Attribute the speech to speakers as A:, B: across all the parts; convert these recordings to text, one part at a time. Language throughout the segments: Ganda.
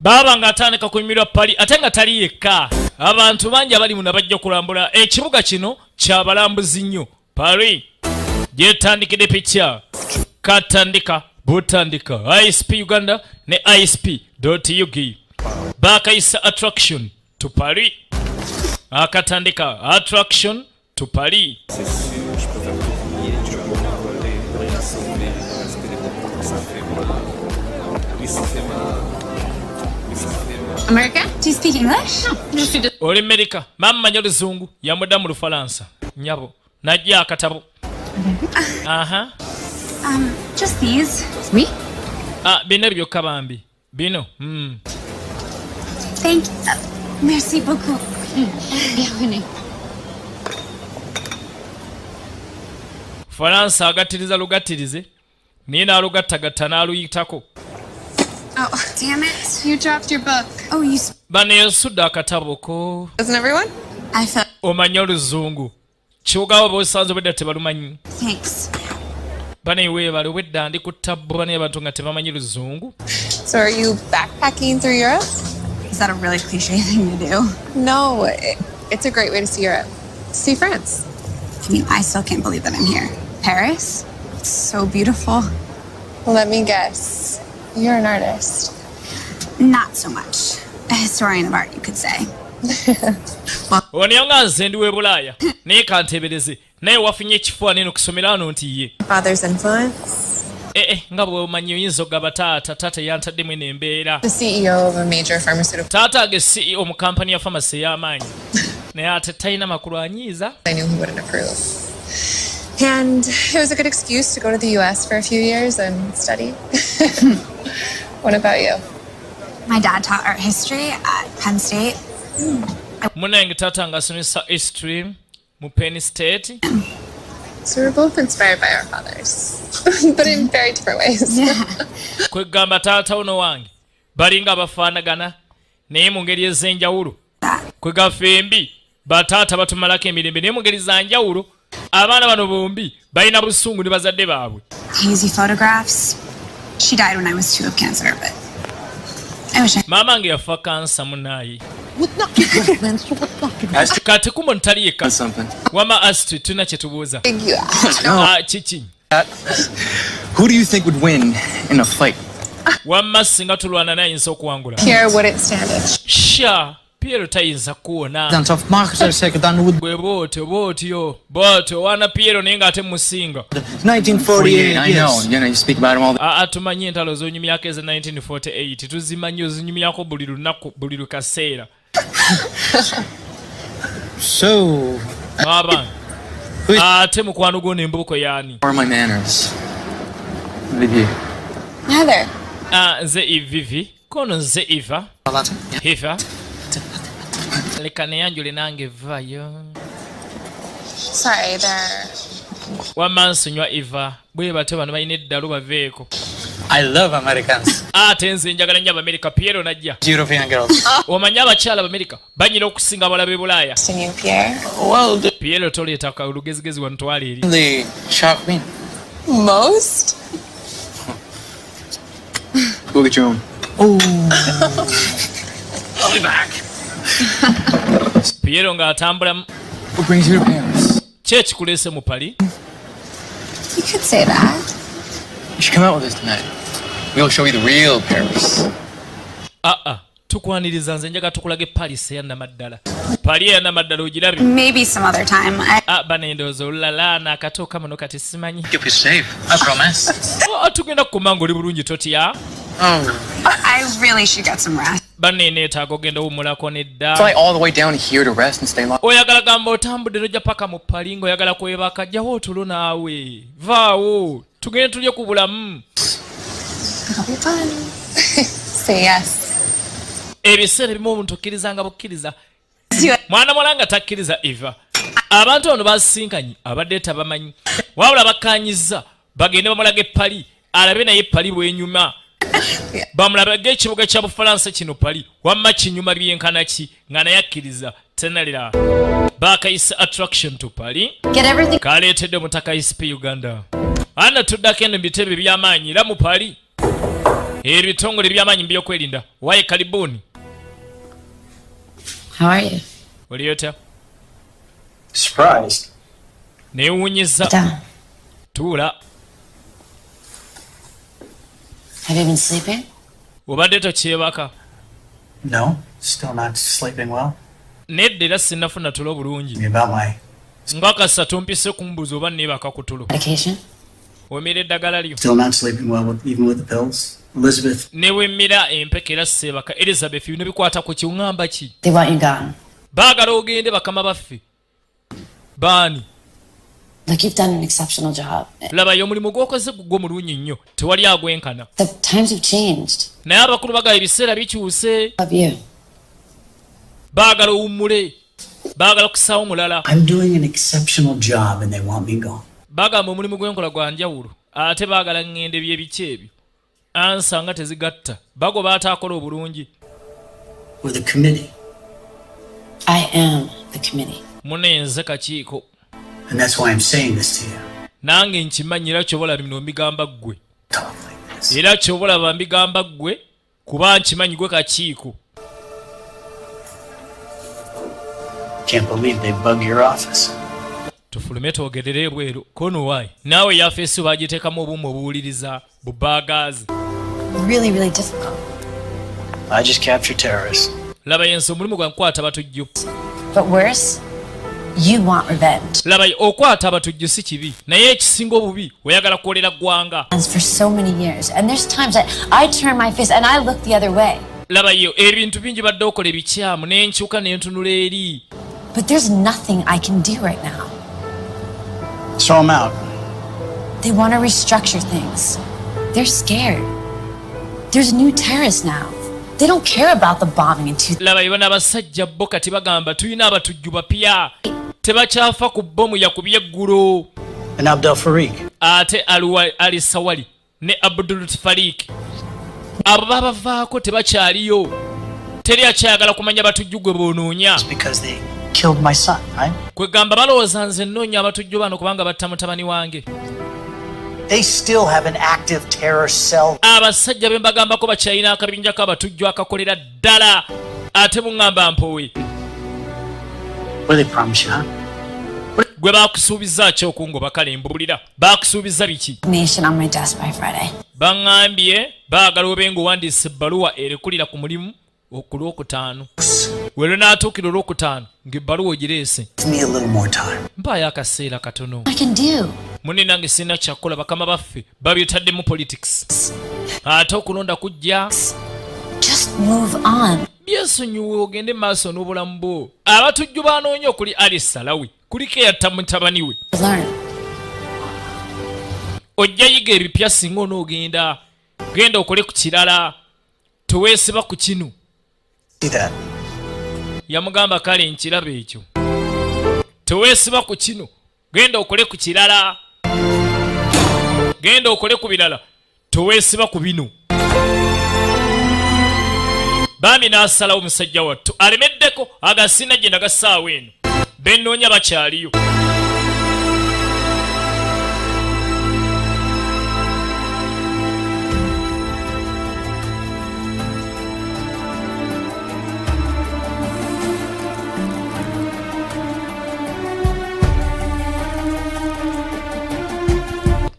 A: baba nga atandika kunyumirwa Paris ate nga tali yekka abantu bangi abali muna bajja kulambula ekibuga kino kyabalambuzi nnyo Paris gyetandikidde picture katandika butandika ISP Uganda ne ISP.ug bakayisa attraction to Paris akatandika attraction to Paris
B: America? Do you speak English?
A: Oli America. Mama nyo luzungu. Yamuda mu Lufaransa. Nyabo. Najja akatabo. Aha.
B: Just these. Oui?
A: Bino byokka bambi. Bino.
B: Thank you. Merci beaucoup. Bienvenue.
A: Faransa agatiriza lugatirize. Nina alugattagatta n'aluyitako.
B: Oh, damn it. You dropped your book. Oh, you...
A: Bano yasudde akatabo ko.
C: Doesn't everyone?
B: I felt...
A: Omanyi oluzungu. Kiwugawo b'osanze obwedda tebalumanyi.
B: Thanks.
A: Bano eweebale obwedda ndi ku tabbu bano abantu nga tebamanyi luzungu.
C: So are you backpacking through Europe?
B: Is that a really cliche thing to do?
C: No, it's a great way to see Europe. See France.
B: I mean, I still can't believe that I'm here. Paris? It's so beautiful.
C: Well, let me guess. You're an artist.
B: Not so much. A historian of art, you could say.
A: Waniyo nga nze ndi w'Ebulaaya naye kanteebereze naye wafunye ekifaananyi okusomera wano nti ye.
C: Father's influence?
A: Nga bwe omanyi oyinza ogaba taata yantaddemu eno embeera.
C: The CEO of a major pharmaceutical...
A: Taata age CEO mu kampani ya pharmacy ey'amaanyi. Naye ate talina makulu anyiiza.
C: I knew he wouldn't approve. And it was a good excuse to go to the US for a few years and study. What about you?
B: My dad taught art history at Penn State.
A: Munange taata nga asomesa history mu Penn State.
C: So we're both inspired by our fathers, but in very different ways.
A: Kwegamba taata ono wange balinga abafaanagana naye mu ngeri ez'enjawulo. Kwegamba fembi bataata batumalako emirembe naye mu ngeri za njawulo. Abaana bano bombi balina busungu ne bazadde baabwe.
B: Hazy photographs. She died when I was 2 of cancer, but I wish I...
A: Mama nge yafa kansa munayi. Kati kumbo ntali yekka. Wama Astrid tuna kye tubuuza. Kiki.
D: Who do you think would win in a fight?
A: Wama singa tulwana naye nso okuwangula.
C: Pierre wouldn't stand it.
A: Sha. Pierre tayinza kuwona.
D: Dan tough marketer zeker dan would...
A: Bwe bootyo wana Pierre naye nga ate musinga.
D: 1948, I know. You know, you speak about him all the...
A: Tumanyi entalo z'onyumyako eza 1948. Tuzimanyi ozinyumyako buli lunaku buli lukaseera.
D: So...
A: Baba. Ate mukwano gwo n'embuuko yaani.
D: Or my manners. Vivi.
C: Heather.
A: Nze Vivi. Kono nze Eva. Eva. Leka neyanjule nange vayo.
C: Sorry, there.
A: Wamansonywa Eva. Bwe batyo bano balina eddalu baveeko.
D: I love Americans.
A: Ate nze njagala nnyo Abamerika. Piero najja.
D: European girls.
A: Omanyi abakyala Abamerika banyira okusinga abalabe e Bulaaya.
C: Pierre.
D: Well,
A: Piero toleeta olugezigezi wanutwala eri.
D: they shocked me.
C: Most?
D: Go get your own. Oh. I'll be back.
A: Piero nga atambula.
D: What brings you to Paris?
A: Ki ekikuleese mu Paris?
B: You could say that.
D: You should come out with us tonight. We'll show you the real Paris.
A: Tukwaniriza nze njaga tukulage Paris eyannamaddala. Paris eyannamaddala ogirabye?
B: Maybe some other time.
A: Bano endowooza olulala n'akato kamano kati simanyi.
D: You'll be safe, I promise.
A: Tugenda kukumanga oli bulungi totya.
B: I really should get some rest.
A: Banne neetaaga ogenda wummulako nedda.
D: Fly all the way down here to rest and stay long.
A: Oyagala gamba otambudde n'ojja paka mu Paris ng'oyagala kwebaka jjawo otulo naawe. Vaawo tugende tulye ku bulamu.
C: It'll be fun. Say yes.
A: Ebiseera ebimu omuntu okkirizanga bukkiriza. Mwana mulanga takkiriza Eva. Abantu bano basinkanye abadde tabamanyi. Wabula bakkaanyizza bagende bamulaga Paris. Alabe naye Paris bw'enyuma. Bamulabage ekibuga kya Bufalansa kino Paris. Wamma kinyuma byenkana ki nga naye akkiriza tenalira. Bakayisa attraction to Paris. Kaleetedde Omutaka ISP Uganda. Tuddako eno mu bitebe by'amaanyi era mu Paris. ebitongole by'amaanyi by'okwerinda waye kalibuni.
E: How are you?
A: Oli otya?
F: Surprised.
A: Neewuunyiza. Tuula.
E: Have you been sleeping?
A: Obadde tokyebaka?
F: No, still not sleeping well.
A: Nedda era sinnafuna tulo bulungi.
F: About my
A: Nga kasatu mpise kumbuza oba neebaka ku tulo.
E: Medication?
A: Wemmira eddagala lyo.
F: still not sleeping well even with the pills. Elizabeth.
A: Ne wemmira empeka era seebaka. Elizabeth bino bikwata ku kiŋŋamba ki?
E: They want you gone.
A: Baagala ogende bakama baffe. Baani?
E: Look, you've done an exceptional job.
A: Laba y'omulimu gw'okoze gugwo mulungi nnyo. Tewali agwenkana.
E: The times have changed.
A: Naye abakulu bagala ebiseera bikyuse.
E: Love you.
A: Baagala owummule. Baagala kusaawo mulala.
F: I'm doing an exceptional job and they want me gone.
A: Bagamba omulimu gw'enkola gwa njawulo. Ate baagala ŋŋende by'ebiki ebyo. Ansa nga tezigatta. Bagoba ataakola obulungi.
F: With the committee.
E: I am the committee.
A: Munenze kakiiko.
F: And that's why I'm saying this to you.
A: Nange nkimanyi era ky'obola bino mbigamba ggwe.
F: Talk like this.
A: Era ky'obola mbigamba ggwe kuba nkimanyi gwe kakiiko.
F: Can't believe they bug your office.
A: Tufulume twogerere ebweru. Kono wayi. Naawe yafeesi baagiteekamu obumu obuwuliriza bubaagaazi.
E: Really, really difficult.
F: I just capture terrorists.
A: Laba yensi omulimu gwa nkwata abatujju.
E: But worse, you want revenge.
A: Laba okwata abatujju si kibi. Naye ekisinga obubi oyagala kwolera ggwanga.
E: For so many years. And there's times that I turn my face and I look the other way.
A: Laba yo ebintu bingi badde okola ebikyamu n'enkyuka n'entunula eri.
E: But there's nothing I can do right now.
F: Throw them out.
E: They want to restructure things. They're scared. There's new terrorists now. They don't care about the bombing in 2000.
A: Laba ibona abasajja bo kati bagamba tulina abatujju bapya. Tebakyafa ku bbomu yakubye eggulo.
F: And Abdel Farik.
A: Ate Ali Sawali ne Abdul Farik. Abo babavaako tebakyaliyo. Teri akyagala kumanya batujju gwe boonoonya.
F: Because they killed my son, right?
A: Kwe gamba balowooza nze nnoonya abatujju bano kubanga batta mutabani wange.
F: They still have an active terror cell.
A: Abasajja be mbagambako bakyalina akabinja k'abatujju akakolera ddala. Ate muŋŋamba mpowe.
F: What do they promise you, huh?
A: Gwe baakusuubiza ki okungoba kale mbulira? Baakusuubiza biki?
E: Nation on my desk by Friday.
A: Baŋŋambye baagala obe ng'owandiisa ebbaluwa erekulira ku mulimu ku Lwokutaano. Wero n'atuukira Olwokutaano ng'ebbaluwa ogireese.
F: Give me a little more time.
A: Mpaayo akaseera katono.
E: I can do.
A: Munne nange sirina kyakukola bakama baffe babyetaddemu politics. Ate okulonda kujja.
E: Just move on.
A: Byesonyiwe ogende maaso n'obulamu bwo. Abatujju baanoonya okuli Ali Salawi kuliko eyatta mutabani we.
E: Learn.
A: Ojja yiga ebipya singa onoogenda. Genda okole ku kirala. Teweesiba ku kinu.
F: See that?
A: Yamugamba kale nkiraba ekyo. Teweesiba ku kino. Genda okole ku kirala. Genda okole ku birala. Teweesiba ku bino. Bami n'asalawo omusajja wattu alemeddeko agasina gye nagasaawo eno. Bennoonya bakyaliyo.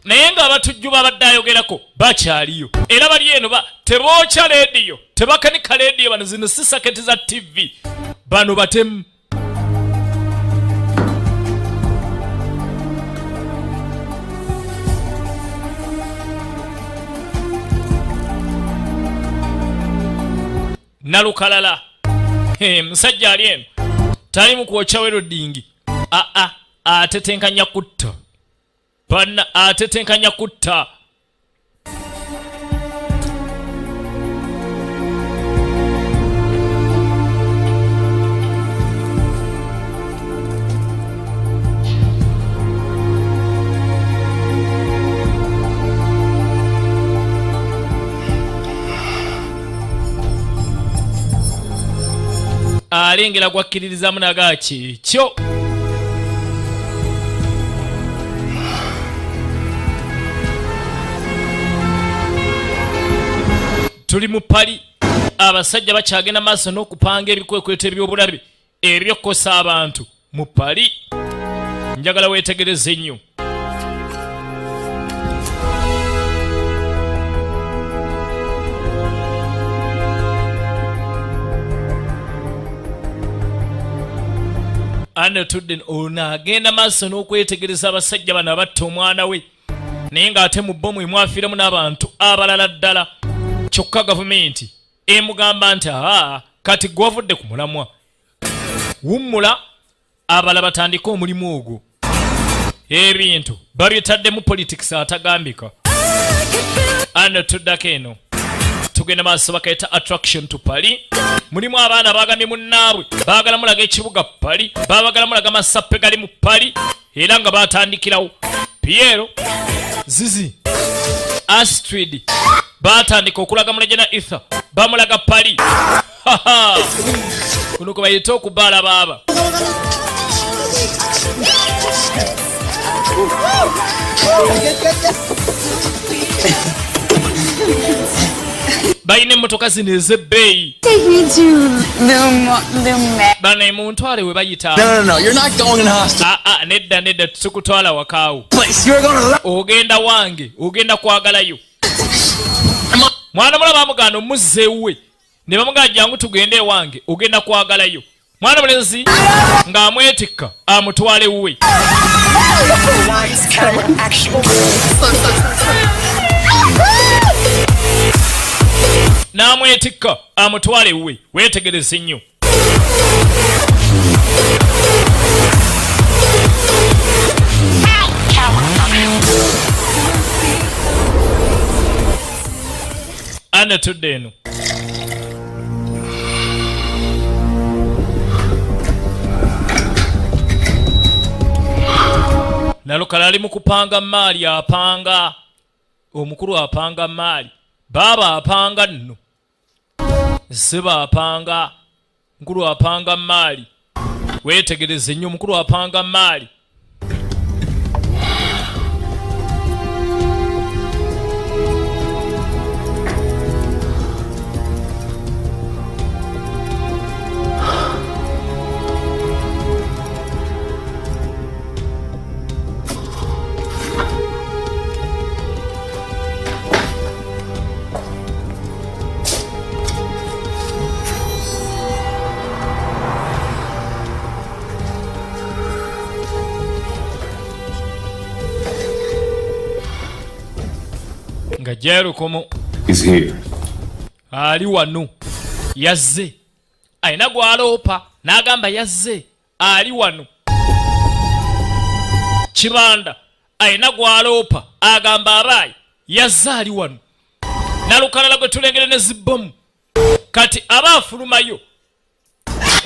A: Naye ng'abatujju babadde ayogerako bakyaliyo. Era bali eno tebookya leediyo. Tebakanika leediyo bano zino si saketi za TV. Bano batemu. Nalukalala. Musajja ali eno. Tali mu kwokya werodingi. Atetenkanya kutta. Bana atetenkanya kutta. Alengera gwakkiririzamu nagaki kyo. tuli mu pali abasajja bakyagenda maaso n'okupanga ebikwekweto eby'obulabe ebyokkosa abantu mu pali. Njagala weetegereze nnyo. Anatudde ono agenda maaso n'okwetegereza abasajja bano abatta omwana we naye ng'ate mu bbomu emwafiiramu n'abantu abalala ddala. Kyokka gavumenti emugamba nti kati gwavudde ku mulamwa, wummula abala batandika omulimu ogwo. Ebintu babitaddemu politics atagambika. Anatuddako eno tugenda maaso bakayita attraction to pali. Mulimu abaana bagambye munnaabwe baagala mulaga ekibuga pali, baagala mulaga masappe gali mu pali era nga batandikirawo. Piero, Zizi, Astrid batandika okulaga mulejena Ether bamulaga pali. Kuno kwe bayita okubaala baaba. Bayina emmotoka zino ez'ebbeeyi.
B: Take me to
A: Bano emuntwale we bayita.
D: No, you're not going in hostel.
A: Nedda tukutwala wakaawo.
D: Place, you're going to
A: Ogenda wange, ogenda kwagalayo. Mwana mulaba bamugana omuzzeewe. Ne bamugana jangu tugende ewange, ogenda kwagalayo. Mwana mulenzi ng'amwetikka amutwale wuwe. N'amwetikka amutwale wuwe. Weetegereze nnyo. Anatudde eno Nalukala ali mu kupanga maali apanga. Omukulu apanga maali. Baba apanga nno. Seba apanga. Mukulu apanga maali. Weetegereze nnyo omukulu apanga maali. Jerukomo
G: is here.
A: Ali wano yazze. Ayina gwaloopa n'agamba yazze. Ali wano. Kibanda ayina gwaloopa agamba abayi yazze ali wano. Nalukalala gwe tulengere ne zibbomu. Kati abaafulumayo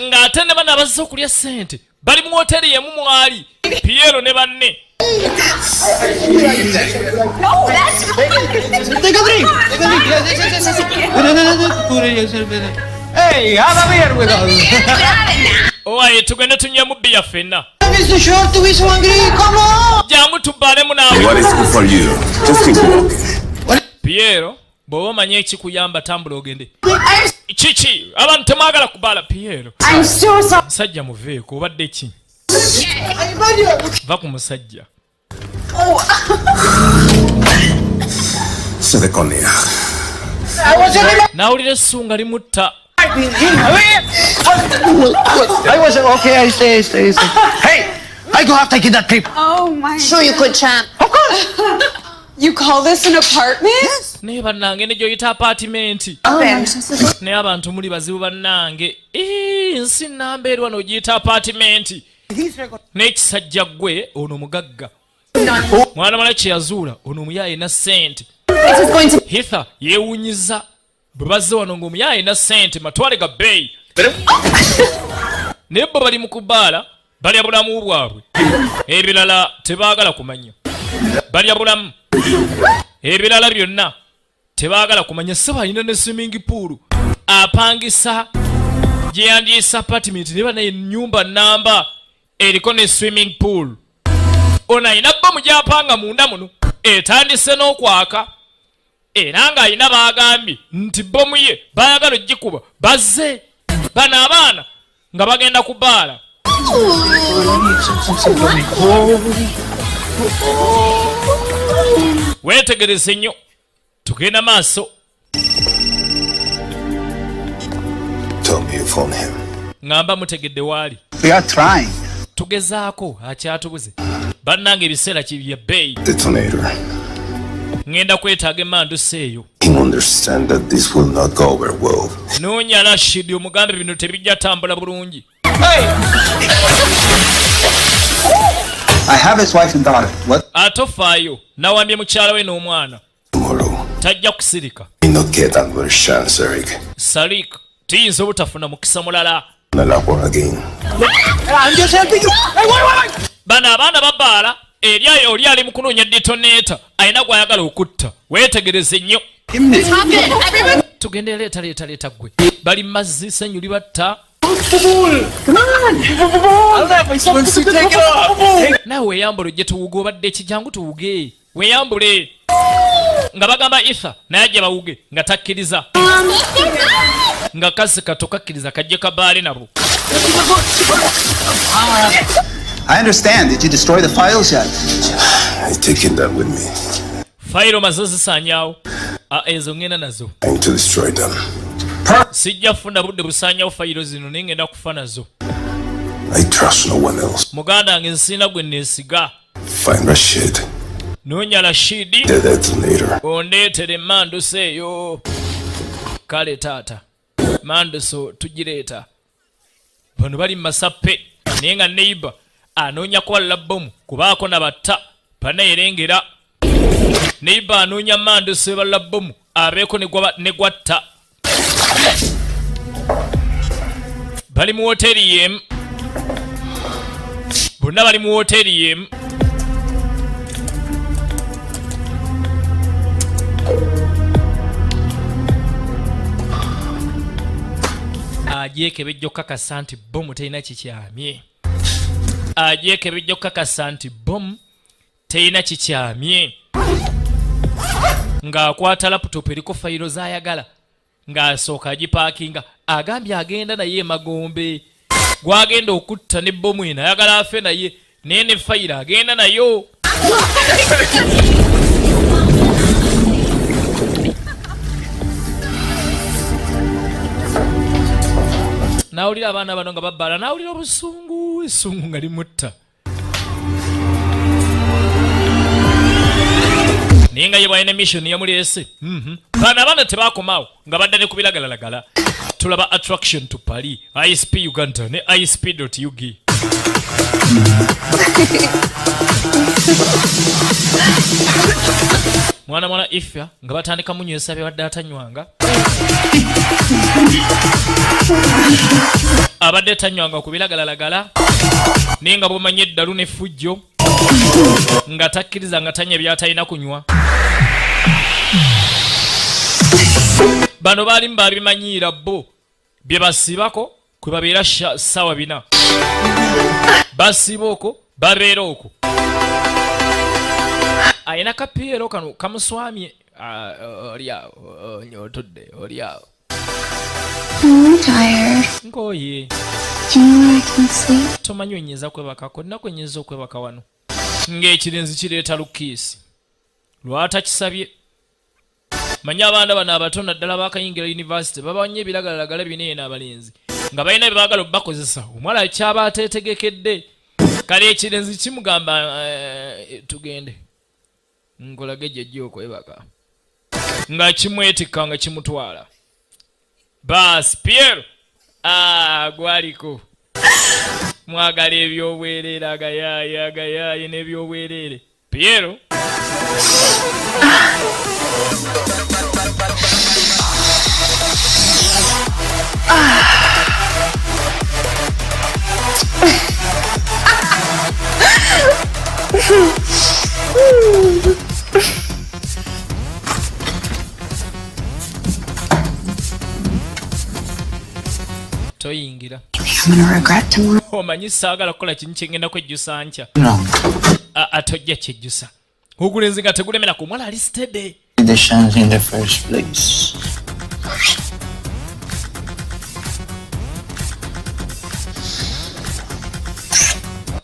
A: ng'ate ne bana bazze okulya ssente bali mu hoteri yemu mwali Piero ne banne.
B: No, that's
F: Take a drink. Hey, have a beer with us.
A: Owaye tugende tunywe bbiya ffenna.
F: Mr. Short, we so hungry. Come on.
A: Jangu tubbalemu naawe.
G: What is good for you? Just keep walking.
A: Piero, bw'oba omanyi ekikuyamba tambula ogende. Kiki? Abantu temwagala kubaala Piero.
B: I'm so sorry.
A: Musajja muveeko obadde ki? Va ku musajja.
G: Sedekonia.
A: Nawulira essunga limutta.
F: I wasn't okay. I stay. Hey, I go have taken that trip.
B: Oh my.
C: Sure you could, champ.
F: Of course.
C: You call this an apartment?
A: Naye bannange ne gy'oyita apaatimenti. Naye abantu muli bazibu bannange. Nsi nnambeerwa n'ogiyita apaatimenti. N'ekisajja ggwe ono mugagga. Mwana mala kye yazuula ono omuyaaye na ssente. Hitha yeewunyiza bwe bazze wano ng'omuyaaye na ssente matwale ga bbeeyi. Naye bo bali mu kubaala balya bulamu bwabwe. Ebirala tebaagala kumanya. Balya bulamu. Ebirala byonna tebaagala kumanya. Seba alina ne swimming pool. Apangisa gye yandyisa apartment ne bana ennyumba nnamba eriko ne swimming pool. Ono ayina bbomu gy'apanga munda muno etandise n'okwaka. era ng'alina baagambye nti bbomu ye baayagala ogikuba bazze bano abaana nga bagenda ku bbaala. Weetegereze nnyo tugenda maaso.
G: Tell me you phone him.
A: Ngamba mutegedde waali.
F: We are trying.
A: Tugezaako akyatubuze. Bannange ebiseera kibya bbeeyi.
G: Detonator.
A: Ngenda kwetaaga emmandusa eyo.
G: You understand that this will not go over well.
A: Noonya Rashid omugambe bino tebijja tambula bulungi.
F: I have his wife and daughter. What?
A: Atofaayo nawambye mukyala we n'omwana.
G: Tomorrow.
A: Tajja kusirika.
G: You not get another chance, Eric.
A: Salik tiyinza obutafuna mukisa mulala.
G: Nalapor again.
F: I'm just helping you. Hey, wait.
A: Bano abaana babbaala eri oli ali mu kunoonya detonator alina gw'ayagala okutta. Weetegereze nnyo. Tugende leeta ggwe. Bali mazzi senyu libatta. Naawe weeyambule ojje tuwuge obadde ekijangu tuwuge. Weeyambule. Nga bagamba Ether naye ajje bawuge nga takkiriza. Nga kazi kato kakkiriza kajje kabaale nabo.
F: I understand. Did you destroy the files yet?
G: I'm taking them with me.
A: Fayiro mazo zisaanyaawo. Ezo ngenda nazo.
G: I'm to destroy them.
A: Sijja kufuna budde busaanyaawo fayiro zino naye ngenda kufa nazo.
G: I trust no one else.
A: Muganda wange nsina gwe neesiga.
G: Find Rashid.
A: Noonya Rashidi.
G: The detonator.
A: Ondeetere emmandusa eyo. Kale taata. Manduso tugireeta. Bano bali mu masappe naye nga neighbor anoonya kuwalala bbomu kubaako nabatta paneerengera. Neighbor anoonya manduso ebalala bbomu abeeko ne gwatta. Bali mu woteeri y'emu. Bonna bali mu woteeri y'emu. Ajeekebejja okukakasa nti bbomu terina kikyamye. Ajeekebejja okukakasa nti bbomu terina kikyamye. Ng'akwata laputopu eriko fayiro z'ayagala. Ng'asooka agipaakinga. Agambye agenda naye emagombe. Gwagenda okutta ne bbomu eno ayagala afe naye. Naye ne fayiro agenda nayo. Nawulira abaana bano nga babbaala nawulira obusungu essungu nga limutta. Naye nga ye bwalina mission yamuleese. Bano abaana tebaakomaawo nga badda ne ku biragalalagala. Tulaba attraction to Paris, ISP Uganda ne ISP.ug. Mwana Ifya nga batandika munywesa byabadde atanywanga. Abadde tanywanga ku biragalalagala naye nga bw'omanye eddalu n'effujjo nga takkiriza nga tanya byatalina kunywa. Bano baalimu babimanyiira bo bye basibako kwe babeera ssaawa 4. Basiba okwo babeera okwo. Ayina kapiero kano kamuswamye. Oliawo nyotodde oliawo.
B: I'm tired.
A: Ngoye.
B: Do you know where I can sleep?
A: Tomanyi wenyeza kwebakako nnaku enyeza okwebaka wano ng'ekirenzi kireeta lukiisi lwata kisabye. Manyi abaana bano abato naddala baakayingira yunivasite babanye ebiragalalagala bineeno abalenzi nga balina bye baagala obbakozesa. Omuwala kyaba ateetegekedde kale ekirenzi kimugamba tugende nkolage jjajja okwebaka nga kimwetikka nga kimutwala. Baas Pierre gwaliko mwagala ebyobwereere agayaayi n'ebyobwereere Piero. Toyingira.
B: I'm gonna regret tomorrow.
A: Omanyi saagala kukola kintu kyengenda kwejjusa nkya.
F: No.
A: Atojja kyejjusa. Ogulenzi nga tegulemera ku mwala ali steady.
F: the chance in the first place.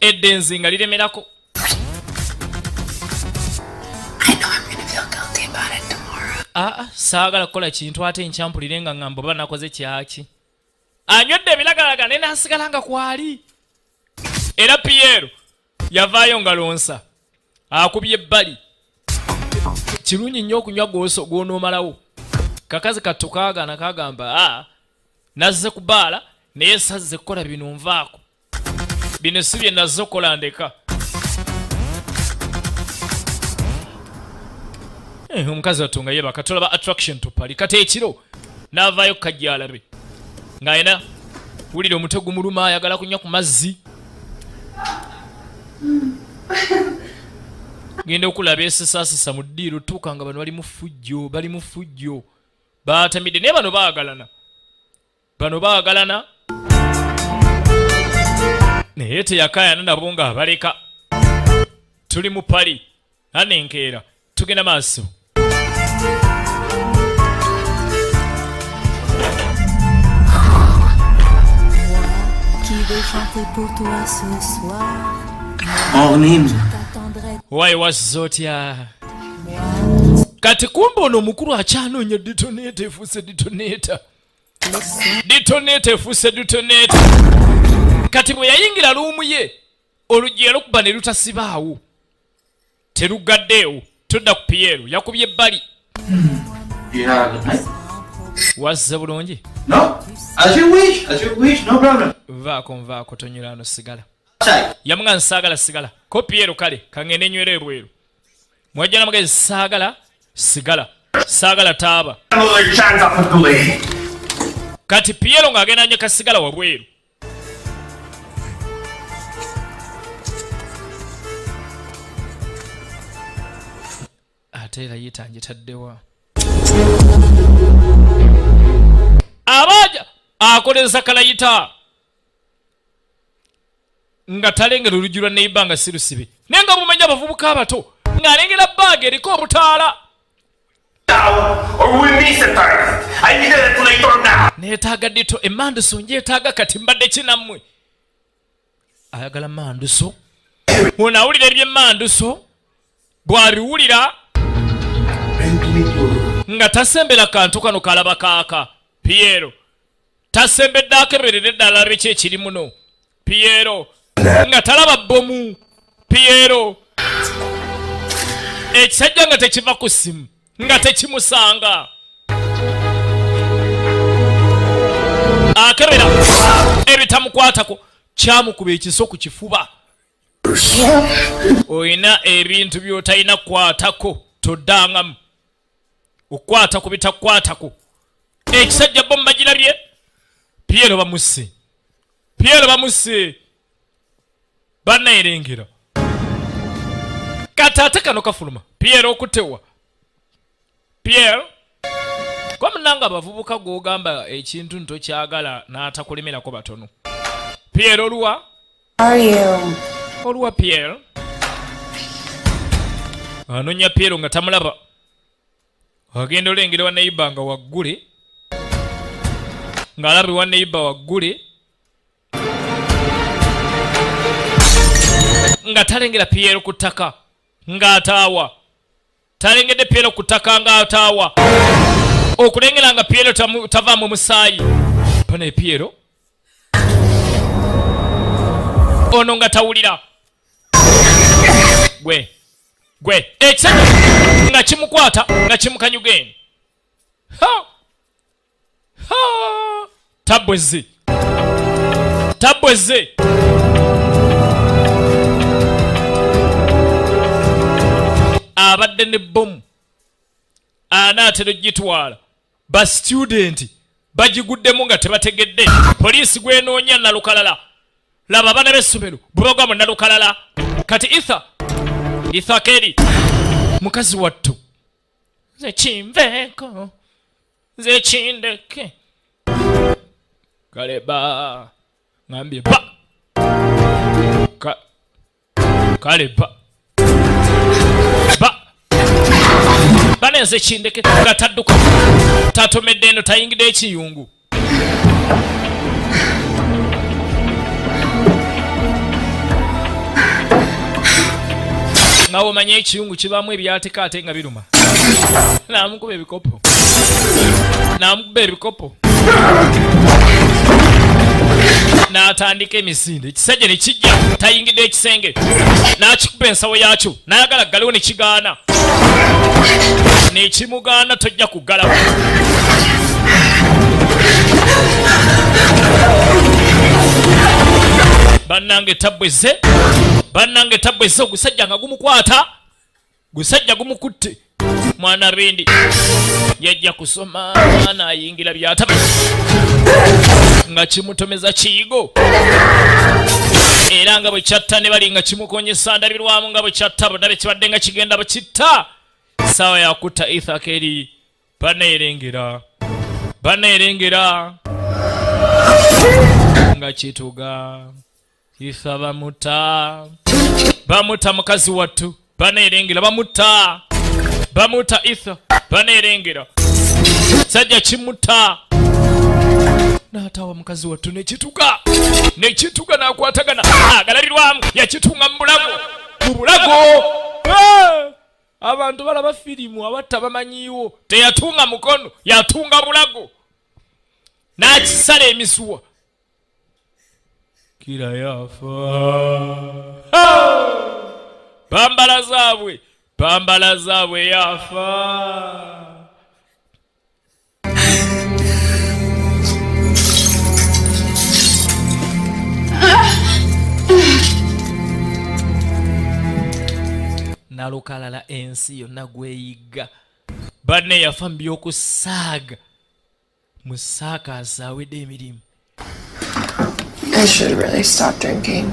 A: Eddenzinga liremerako.
B: I know I'm gonna feel guilty about it tomorrow.
A: Saagala kukola kintu ate encampulire nga ngamba oba nakoze kyaki. Anywedde ebiragalaga ne nasigala nga kwali. Era Piero yavaayo nga lonsa. Akubye ebbali. Kirungi nnyo okunywa gwoso gw'onoomalawo. Kakazi kattukaagana kagamba nazze ku bbaala naye sazze kukola bino nvaako. Bino si bye nazze okukola ndeka. Omukazi watunga ye bakatolaba attraction to pali. Kati ekiro n'avaayo kukajja alabe. Ng'ayina wulira omutwe gumuluma ayagala kunywa ku mazzi. Genda okulaba esisaasisa mu ddiiro tuuka nga bano bali mu fujjo. Baatamidde naye bano baagalana. Naye teyakaayana nabo nga abaleka. Tuli mu pali. Anenkeera. Tugenda maaso. Why was Zotia? Kati kumbe ono mukuru achanoonya detonator efuuse detonator. Detonator efuuse detonator. Kati bwe yayingira luumu ye oluggi yalukuba ne lutasibaawo. Terugaddeewo. Tudda ku Piero yakubye ebbali. Wazze bulungi?
F: No, as you wish, no problem.
A: Nvaako tonyirano sigala. Yamuga nsaagala sigala. Ko Piero kale kangende nywera ebweru. Mwajja namugezi sigala. Saagala taaba. Kati Piero ng'agenda nnyo kasigala wabweru. Ate era yitangitaddewa. Abaja akoleza kalayita nga talengera oluggi lwa neiba nga sirusibe naye nga bumenya abavubuka abato ng'alengera bbaga eriko obutaala. Neetaaga dito emanduso njeetaaga kati mbadde kinammwe. Ayagala manduso. Onawulira eby'emanduso bw'abiwulira nga tasembera kantu kano kalaba kaaka. Piero tasembedde akeberera eddala biki ekiri muno. Piero nga talaba bbomu. Piero ekisajja nga tekiva ku ssimu nga tekimusanga. Akebera ebitamukwatako kyamukuba ekiso ku kifuba. Oyina ebintu by'otalina kukwatako toddangamu. Okwata ku bitakwatako. Ekisajja bo mbagirabye. Piero bamusse. Bannaerengera. Kati ate kano kafuluma. Piero okutewa. Piero kwa munanga abavubuka gw'ogamba ekintu nto kyagala n'atakulemerako batono. Piero oluwa? Oluwa Piero? Anonya Piero nga tamulaba. Agenda olengera wa neiba nga waggule. Ng'alabe wa neiba waggule. Nga talengera Piero ku ttaka ng'ataawa. Talengedde Piero ku ttaka ng'ataawa. Okulengera nga Piero tavaamu musaayi. Pane Piero ono nga tawulira. Gwe ekisajja nga kimukwata nga kimukanyugeni. Tabweze abadde ne bbomu anaatera ogitwala. Ba student bagiguddemu nga tebategedde. Poliisi gwenoonya nalukalala. Laba abaana b'essomero bubaga mu nalukalala. Kati Ether Kelly mukazi wattu nze kinveeko nze kindeke kale ba ngambye ba kale ba banenze kindeke nga tadduka tatomedde eno tayingidde ekiyungu nga womanye ekiyungu kibaamu ebyateeka ate nga biruma namukuba ebikopo n'atandika emisinde ekisajja ne kijja tayingidde ekisenge n'akikuba ensawo yaakyo n'ayagala ggalewo ne kigaana nekimugaana tojja kuggalawo bannange tabweze ogusajja nga gumukwata gusajja gumukutte mwana bindi yajja kusoma n'ayingira byatamanyi nga kimutomeza kiyigo era nga bwe kyatta ne bali nga kimukonyesa ndabirwamu nga bwe kyatta bonabe kibadde nga kigenda bakitta saawa yakutta ithakeri baneerengera nga kituga itha bamuta mukazi wattu baneerengera bamuta itha baneerengera sajja kimutta n'atawa mukazi wattu nekituga n'akwatagana agalabirwamu yakitunga mu bulago abantu balaba firimu abatta bamanyiiwo teyatunga mukono yatunga bulago n'akisala emisuwa kira yafa bambala zaabwe yafa nalukalala ensi yonna gweyigga banne yafa mu by'okusaaga musaakaasa awedde emirimu
C: I should really stop drinking.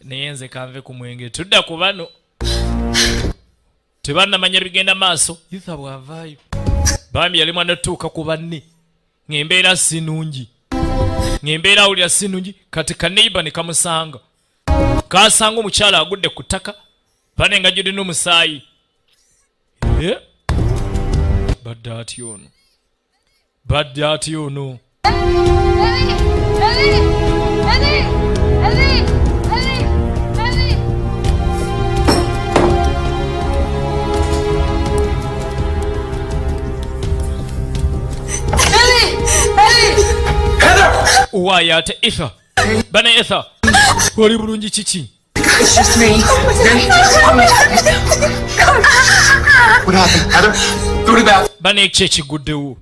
A: naye nze kanve ku mwenge tudda ku bano tebannamanya bigenda maaso itha bw'avaayo bambi yali mwana tutuuka ku banne ng'embeera si nnungi ng'embeera awulira si nnungi kati kaneiba ne kamusanga kaasanga omukyala agudde ku ttaka bane nga jjudde n'omusaayi badde atya ono waayo ate itha bane itha oli bulungi kiki
C: It's just me.
D: What happened, Heather? Go to the bathroom.
A: bane kyekiguddewo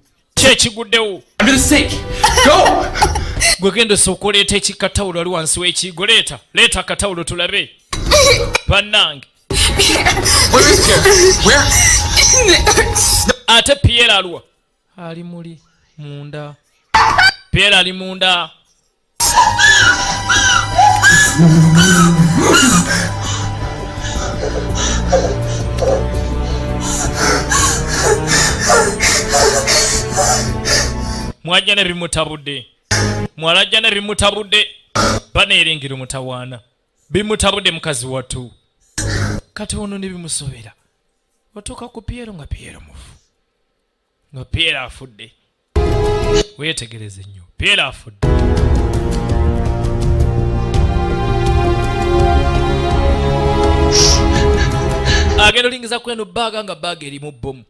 D: Under the sink. Go!
A: gwe genda osooka oleeta ekikatawulo ali wansi w'ekiyigo leeta akatawulo tulabe bannange
D: Where is Pierre? Where?
A: ate Pierre aluwa ali muli munda Pierre ali munda mwajja ne bimutabudde baneerengera omutawaana bimutabudde mukazi wattu kati ono ne bimusobera otuuka ku Piero nga Piero mufu nga Piero afudde weetegereze nnyo Piero afudde agenda olingiza kweno baaga nga baaga erimu bbomu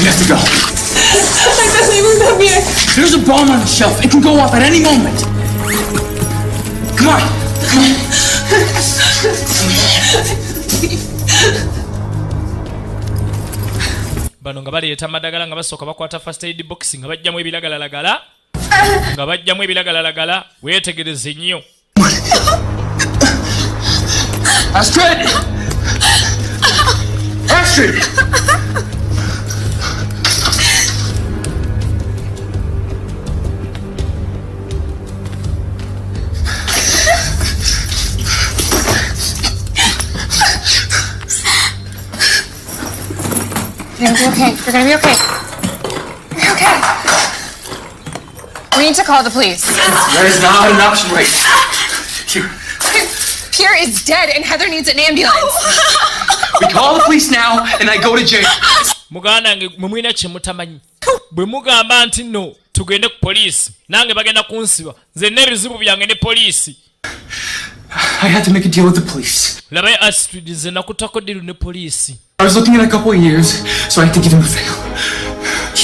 D: You have to go.
C: I can't even come here.
D: There's a bomb on the shelf. It can go off at any moment. Come on.
A: bano nga baleeta amadagala nga basooka bakwata first aid box nga bajjamu ebiragalalagala nga bajjamu ebiragalalagala weetegereze nnyo.
F: Astrid! Astrid!
C: You're gonna be okay. You're gonna be okay. You're okay. We need to call the police.
F: That is not an option right now. Here.
C: Pierre is dead and Heather needs an ambulance.
F: We call the police now and I go to jail.
A: Muganda nange mumwina kyemutamanyi bwe mugamba nti no tugende ku poliisi nange bagenda kunsiba nze n'ebizibu byange ne poliisi.
F: I had to make a deal with the police.
A: Laba Astrid nze nakutako diru ne poliisi.
F: I was looking at a couple of years, so I had to give him a fail.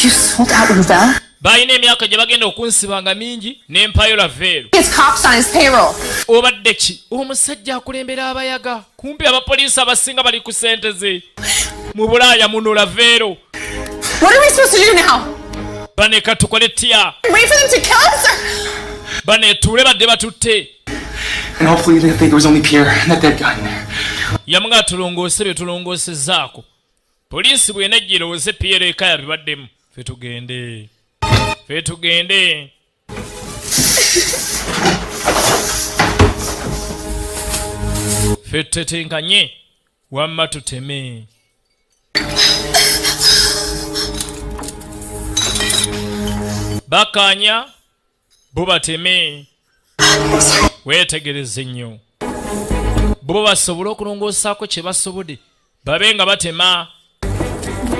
B: You sold out Louvel?
A: Balina emyaka gye bagenda okunsibanga mingi n'empayo Laveero.
C: His cops on his payroll.
A: Obadde ki omusajja akulembera abayaga kumpi abapoliisi abasinga bali ku ssente ze mu Bulaaya muno Laveero.
C: What are we supposed to do now?
A: Baneka tukole tya
C: Wait for them to kill us?
A: banetuule badde batutte.
F: And hopefully they think it was only Pierre and that dead guy in there.
A: Yamuga tulongoose bye tulongoosezaako. Poliisi bw'enajja erowooze Pierre eka yabibaddemu. Ffe tugende. Ffe tugende. Ffe tutetenkanye wamma tuteme. Bakanya bo bateme. Weetegereze nnyo. Bo basobola okulongoosaako kye basobodde babe nga batema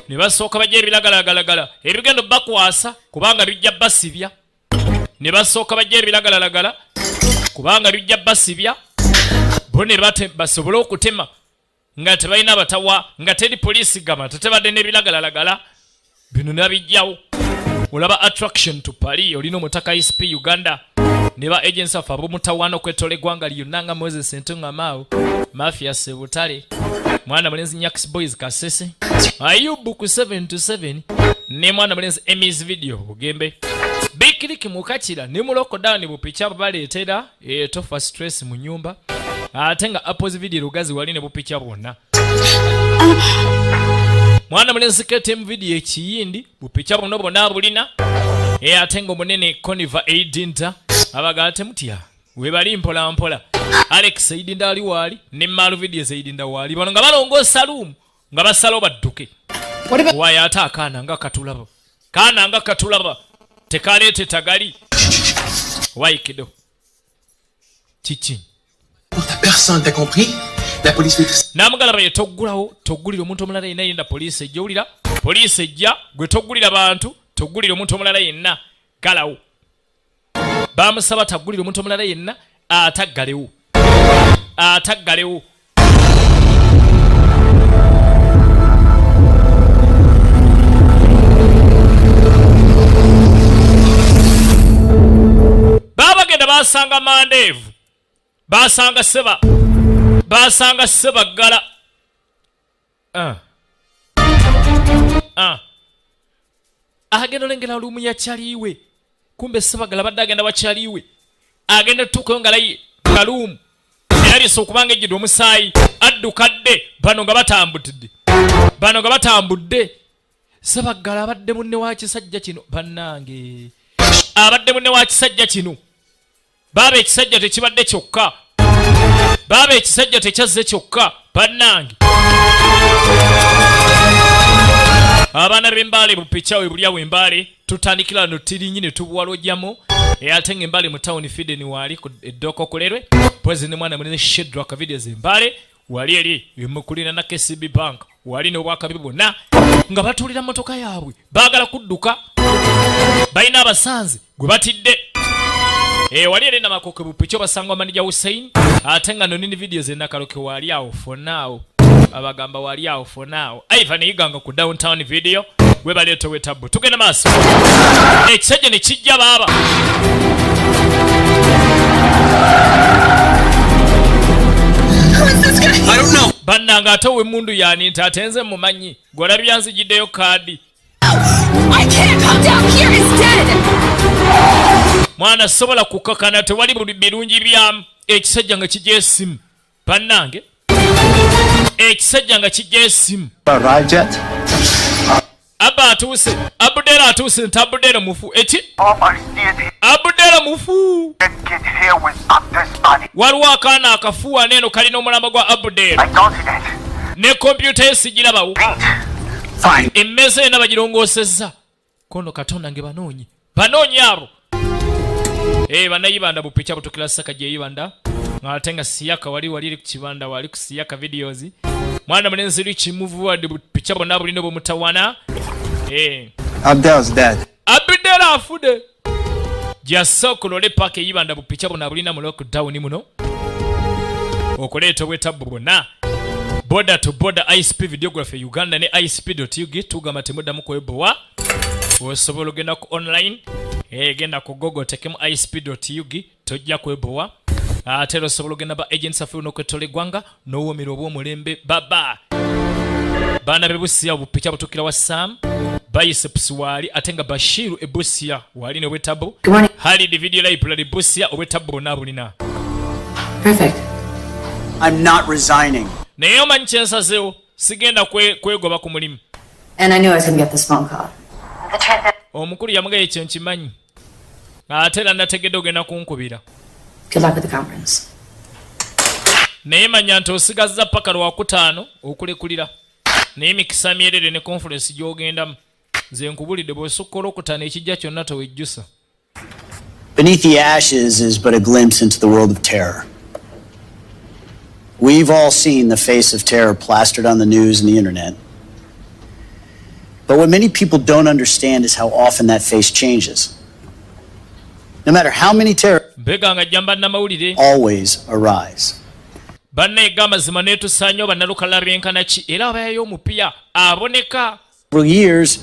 A: ne basooka bajja ebiragalalagala ebigendo bakwasa kubanga bijja basibya ne basooka bajja ebiragalalagala kubanga bijja basibya bo ne basobola okutema nga tebalina batawa nga teri poliisi gama tetebadde n'ebiragalalagala bino nabijjawo. Olaba attraction to Paris olina Omutaka ISP Uganda ne ba agents of ab'omutawaana okwetola eggwanga lyonna nga Moses Entunga Mao Mafia Sebutale mwana mulenzi Nyax Boys Kasese Ayubu ku 7-7 ne mwana mulenzi Emmy's video Bugembe Bikiriki mukachira ne muloko down bupicha baleetera tofa stress mu nyumba ate nga Apple's video lugazi wali ne bupicha bwonna mwana mulenzi KTM video ekiyindi bupicha bwonna bwonna bulina ate nga omunene Coniva Aidinta abagate mutya webali mpola mpola Alex Aidinda ali wali ne Malu video Aidinda wali bano nga balongo salumu nga basalo badduke waya ata akaana nga katulaba tekalete tagali waikido chichi
D: Personne t'a compris? La police veut...
A: namugala baye toggulira omuntu omulala yenna yenda poliisi ejja poliisi ejja gwe toggulira bantu toggulira omuntu omulala yenna galawo bamusaba taggulira omuntu omulala yenna ataggalewo babagenda basanga mandeevu basanga sebagala agenda olengera lumu yakyaliwe kumbe sebagala badde agenda wakyaliwe agenda tutuukayo nga lumu erabise okubanga ejjidde omusaayi addukadde bano nga batambudde sebagala abadde munne wa kisajja kino bannange abadde munne wa kisajja kino baaba ekisajja tekibadde kyokka baaba ekisajja tekyazze kyokka bannange abaana b'embaale bupichawe bulyawo embaale tutandikira no tirinyi ne tubuwalojjamu ate nga embaale mu town Fiden wali ku eddoko kulerwe pozi ne mwana munene Shedrack videos embaale wali eri emukulina na KCB Bank wali n'obwakabi bwonna nga batulira motoka yaabwe baagala kudduka balina abasanzi gwe batidde wali eri namakoke bupicho basangwa manija Hussein ate nga nonini videos enakaloke wali awo for now abagamba wali awo for now Ivan yiganga ku downtown video we baleto wetabu tugenda maaso ekisajja ne kijja baba
C: Who is this guy?
D: I don't know.
A: bannanga ate w'emmundu yani nti ate nze mumanyi gw'olabye nzigiddeyo kaadi.
E: I can't come down here. He's dead.
A: Mwana sobola kukakana tewali birungi byamu. Ekisajja nga kijja esimu. Bannange. Ekisajja nga kijja esimu.
F: Arrived yet?
A: Abba atuuse. Abudera atuuse nti Abudera mufu. Eki? Abudera mufu. Waliwo akaana akafuuwa neeno kalina omulambo gwa Abudera. Ne kompyuta yesigirabawo. Emmeeza yonna bagirongoosezza. Kono Katonda nge banoonyi. Banoonyi abo. Banayibanda bupicha butukira saka je yibanda. Ngate nga siyaka wali ku kibanda wali ku siyaka videos. Mwana munenzi lichi move word bupicha bona bulino bomutawana.
F: Abdel's dead.
A: Abdela afude. Jasoko lole pake yibanda bupicha bona bulina mu lockdown muno. Okoleto bweta bubona. Border to border ISP videography Uganda ne ISP.ug tugama temuda mukwebowa. Osobola ogenda ku online. Genda ku Google tekemu ISP.ug tojja kwebowa. Ate osobola ogenda ba agents afu n'okwetola eggwanga n'owomera obw'omulembe baba. Baana bebusiya obupicha butukira wa Sam. Biceps wali ate nga Bashiru ebusiya wali n'obwetabu. Halid video library busiya obwetabu bonna bulina.
H: Perfect.
I: I'm not resigning.
A: Naye omanyi kyensazeewo sigenda kwegoba ku mulimu.
H: And I knew I was going to get this phone call.
A: Omukulu yamugaye ekyo nkimanyi. Ate era nategedde ogenda kunkubira.
H: Good luck with the conference.
A: Naye manya nti osigazza paka lwakutaano okulekulira. Naye mikisa myerere ne conference gy'ogendamu. Nze nkubulidde bw'osukka olwokutaano ekijja kyonna towejjusa.
I: Beneath the ashes is but a glimpse into the world of terror. We've all seen the face of terror plastered on the news and the internet. But what many people don't understand is how often that face changes. No matter how many terrorists always arise. For years,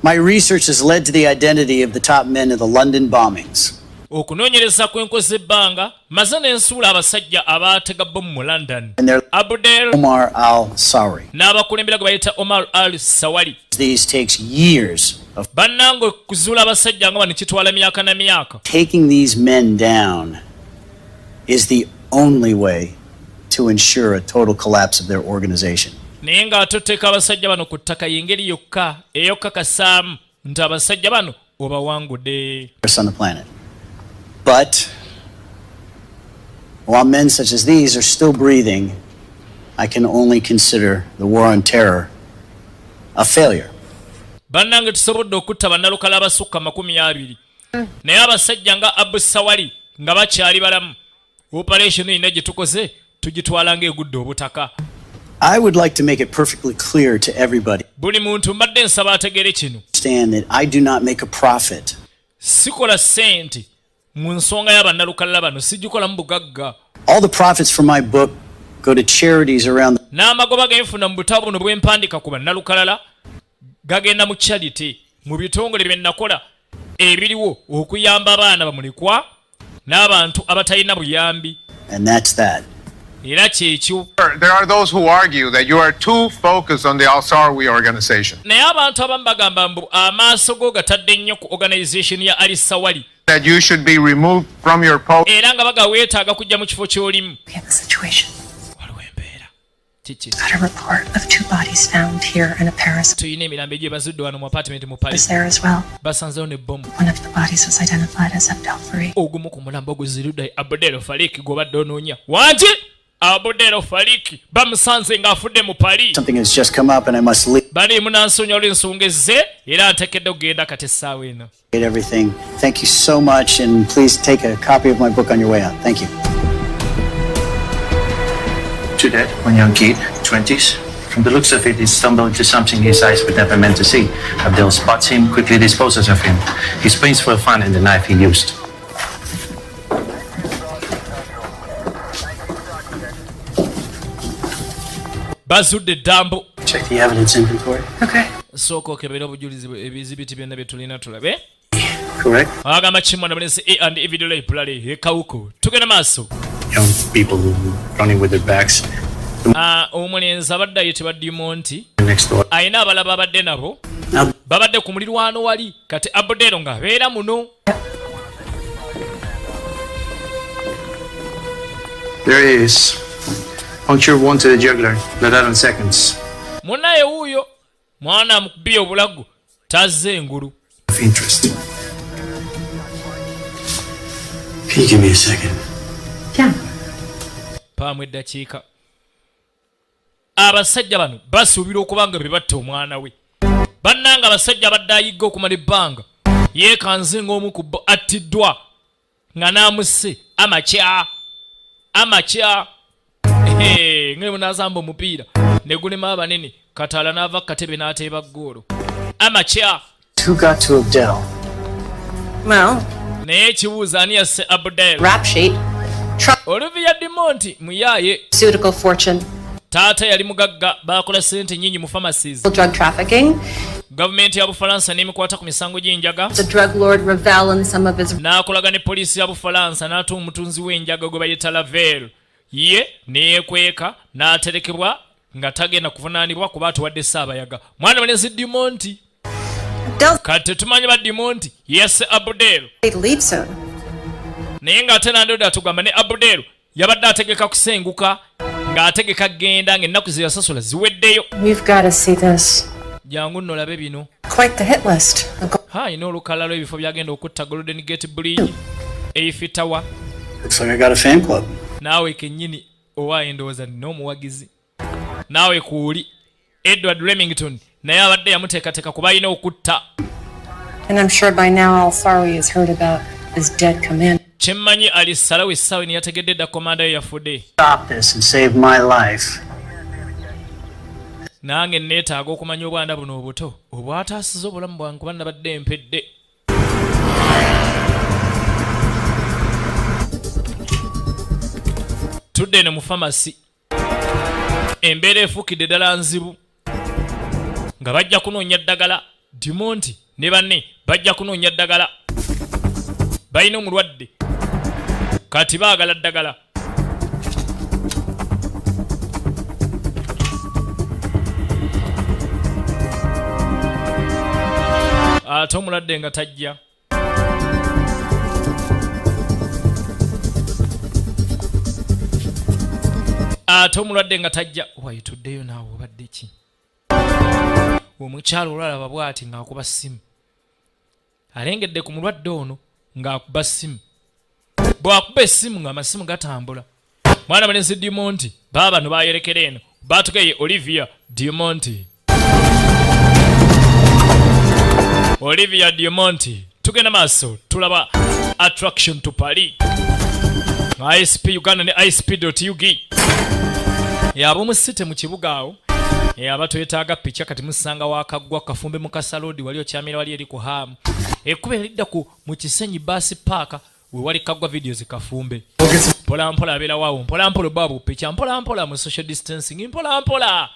I: my research has led to the identity of the top men of the London bombings.
A: Okunoonyereza kwenkoze ebbanga maze n'ensuula abasajja abaatega bbomu mu London.
I: Abdel Omar al-Sawari.
A: N'abakulembera gwe bayita Omar al-Sawari.
I: These takes years of
A: bannange okuzuula abasajja nga bano kitwala myaka na myaka.
I: Taking these men down is the only way to ensure a total collapse of their organization.
A: Naye ng'atoteeka abasajja bano ku ttaka y'engeri yokka ey'okkakasaamu nti abasajja bano obawangudde.
I: On the planet. But while men such as these are still breathing, I can only consider the war on terror a failure.
A: Bannange tusobodde okutta bannalukala abasukka 20. Naye abasajja nga Abu Sawari nga bakyali balamu. Operation ine gye tukoze tugitwala ng'egudde obutaka.
I: I would like to make it perfectly clear to everybody.
A: Buli muntu mbadde nsaba ategere kino.
I: Understand that I do not make a profit.
A: Sikola sente. Mu nsonga y'abannalukala bano sigikola mu bugagga.
I: All the profits from my book go to charities around the...
A: N'amagoba genfuna mu butabo buno bwe mpandika ku bannalukalala gagenda mu charity mu bitongole bye nakola ebiriwo okuyamba abaana bamulekwa n'abantu abatalina buyambi.
I: And that's that.
A: Era kyekyo.
J: There are those who argue that you are too focused on the Al-Sarawi organization.
A: Naye abantu abamu bagamba mbu amaaso go gatadde nnyo ku organization ya Al-Sawari.
J: That you should be removed from your post.
A: Era nga baga weetaaga kujja mu kifo ky'olimu.
C: We have a situation.
A: Waliwo embeera. Kiki?
C: Got a report of 2 bodies found here in a Paris.
A: Tuyina emirambo egyo bazudde wano mu apartment mu Paris.
C: Was there as well.
A: Basanzeewo n'ebbomu.
C: One of the bodies was identified as Abdel Farik.
A: Ogumu ku mulambo oguzirudde Abdel Farik gw'obadde onoonya. Wangi? Abdel Farik bamusanze ng'afudde mu Paris.
I: Something has just come up and I must leave.
A: Bali munansoonya olw'ensonga ezze era ntekedde okugenda kati essaawa eno.
I: Everything. Thank you so much, and please take a copy of my book on your way out. Thank you.
K: To that, one young kid, 20s. From the looks of it, he stumbled into something his eyes were never meant to see. Abdel spots him, quickly disposes of him. He springs for fun and the knife he used.
A: Bazudde dambo.
K: Check the evidence inventory.
C: Okay.
A: Sooka okebera obujulizi ebizibiti byonna bye tulina tulabe.
K: Correct.
A: Agamba kimwana bulesi A&E video library ekawuko. Tugenda maaso.
K: Young people running with their backs
A: omulenzi abadde ayitibwa Dimonti
K: next door.
A: ayina abalaba abadde nabo babadde ku mulirwano wali kati Abdel ng'abeera muno.
K: There he is. Puncture 1 to the jugular. Blood out in seconds.
A: Munaye wuuyo mwana amukubye obulago tazze engulu.
K: Of interest. Can you give me a second?
H: Yeah.
A: Paamu eddakiika. Abasajja bano basuubira okubanga be batta omwana we. Bannanga abasajja badde ayigga okumala ebbanga yeekanze ng'omu ku bo attiddwa nga n'amusse amakya ng'e munaazamba omupiira ne gulema abanene Kataala n'ava ku katebe n'ateeba ggoolo amakya.
I: Who got to Abdel?
H: Well,
A: naye ekibuuzo ani yasse Abdel?
H: rap sheet.
A: Olivia Dimonti muyaaye.
H: Pharmaceutical fortune.
A: Taata yali mugagga baakola ssente nnyingi mu pharmacies.
H: Drug trafficking.
A: Gavumenti ya Bufalansa n'emikwata ku misango gy'enjaga.
H: The drug lord Ravel and some of his...
A: N'akolaga ne poliisi ya Bufalansa n'atuma omutunzi w'enjaga gwe bayita Lavel. Ye neyekweka n'aterekebwa nga tagenda kuvunaanibwa kuba atuwadde Ssaabayaga. Mwana mulenzi Dimonti. Kati tumanyi ba Dimonti yasse Abdel. Naye ng'ate n'andooda atugamba ne Abdel yabadde ategeka kusenguka ng'ategeka genda ng'ennaku ze yasasula ziweddeyo.
H: We've got to see this.
A: Jangu nno olabe bino.
H: Quite the hit list.
A: Ina olukalala lw'ebifo byagenda okutta Golden Gate Bridge, Eiffel Tower.
I: Looks like I got a fan club.
A: Naawe kennyini owaayo ndowooza nina omuwagizi. Naawe kuuli Edward Remington naye abadde yamuteekateeka kuba alina okutta.
H: And I'm sure by now all Farwe has heard about his dead commander.
A: Kyemmanyi Ali Salawe essaawe ne yategedde dda komanda ye yafudde.
I: Stop this and save my life.
A: Nange neetaaga okumanya obwana buno obuto obwataasiza obulamu bwange kuba nabadde mpedde. Tudde eno mu famasi. Embeera efuukidde ddala nzibu. Nga bajja kunoonya ddagala. Dimonti ne banne bajja kunoonya ddagala. Balina omulwadde. Kati baagala ddagala. Ate omulwadde nga tajja. Wayituddeyo naawe obadde ki? Omukyalo olwalaba bw'ati ng'akuba ssimu. Alengedde ku mulwadde ono ng'akuba ssimu. Bw'akuba essimu ng'amasimu gatambula. Mwana mulenzi Dimonti baba bano bayerekera eno. Batugeye Olivia Dimonti. Olivia Dimonti. Tugenda maaso tulaba attraction to Paris. ISP Uganda ne ISP.ug. Yabomusite mu kibuga awo. Abato yetaaga picha kati musanga wakaggwa kafumbe mu kasalodi wali okyamira wali eri ku hamu. Ekube lidda ku mu Kisenyi basi park we wali kaggwa videos kafumbe. Mpola mpola abera wawo. Mpola mpola babu picha. Mpola mpola mu social distancing. Mpola mpola.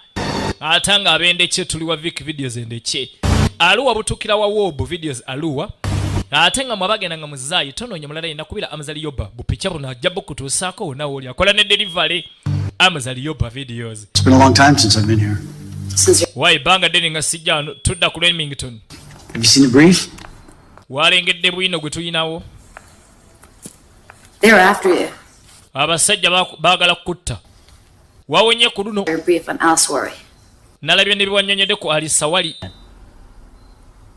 A: Atanga abende kye tuliwa Vic videos endekye. Aluwa butukira wa wobu videos aluwa. Atenga mwabagenda nga muzayi tonoonya mulala inakubira Amazali Yoba bupicha buno ajjabo kutuusaako nawe oli akola ne delivery Amazali Yoba videos.
I: It's been a long time since I've been here.
A: Why banga deni nga sijja tudda ku Remington.
I: Have you seen the brief?
A: Walengedde bwino gwe tuyinawo.
H: They're after you.
A: Abasajja baagala kutta. Wawonye ku luno.
H: Their brief on Alswari.
A: Nalabye ne biwanyonyedde ku Ali Sawali.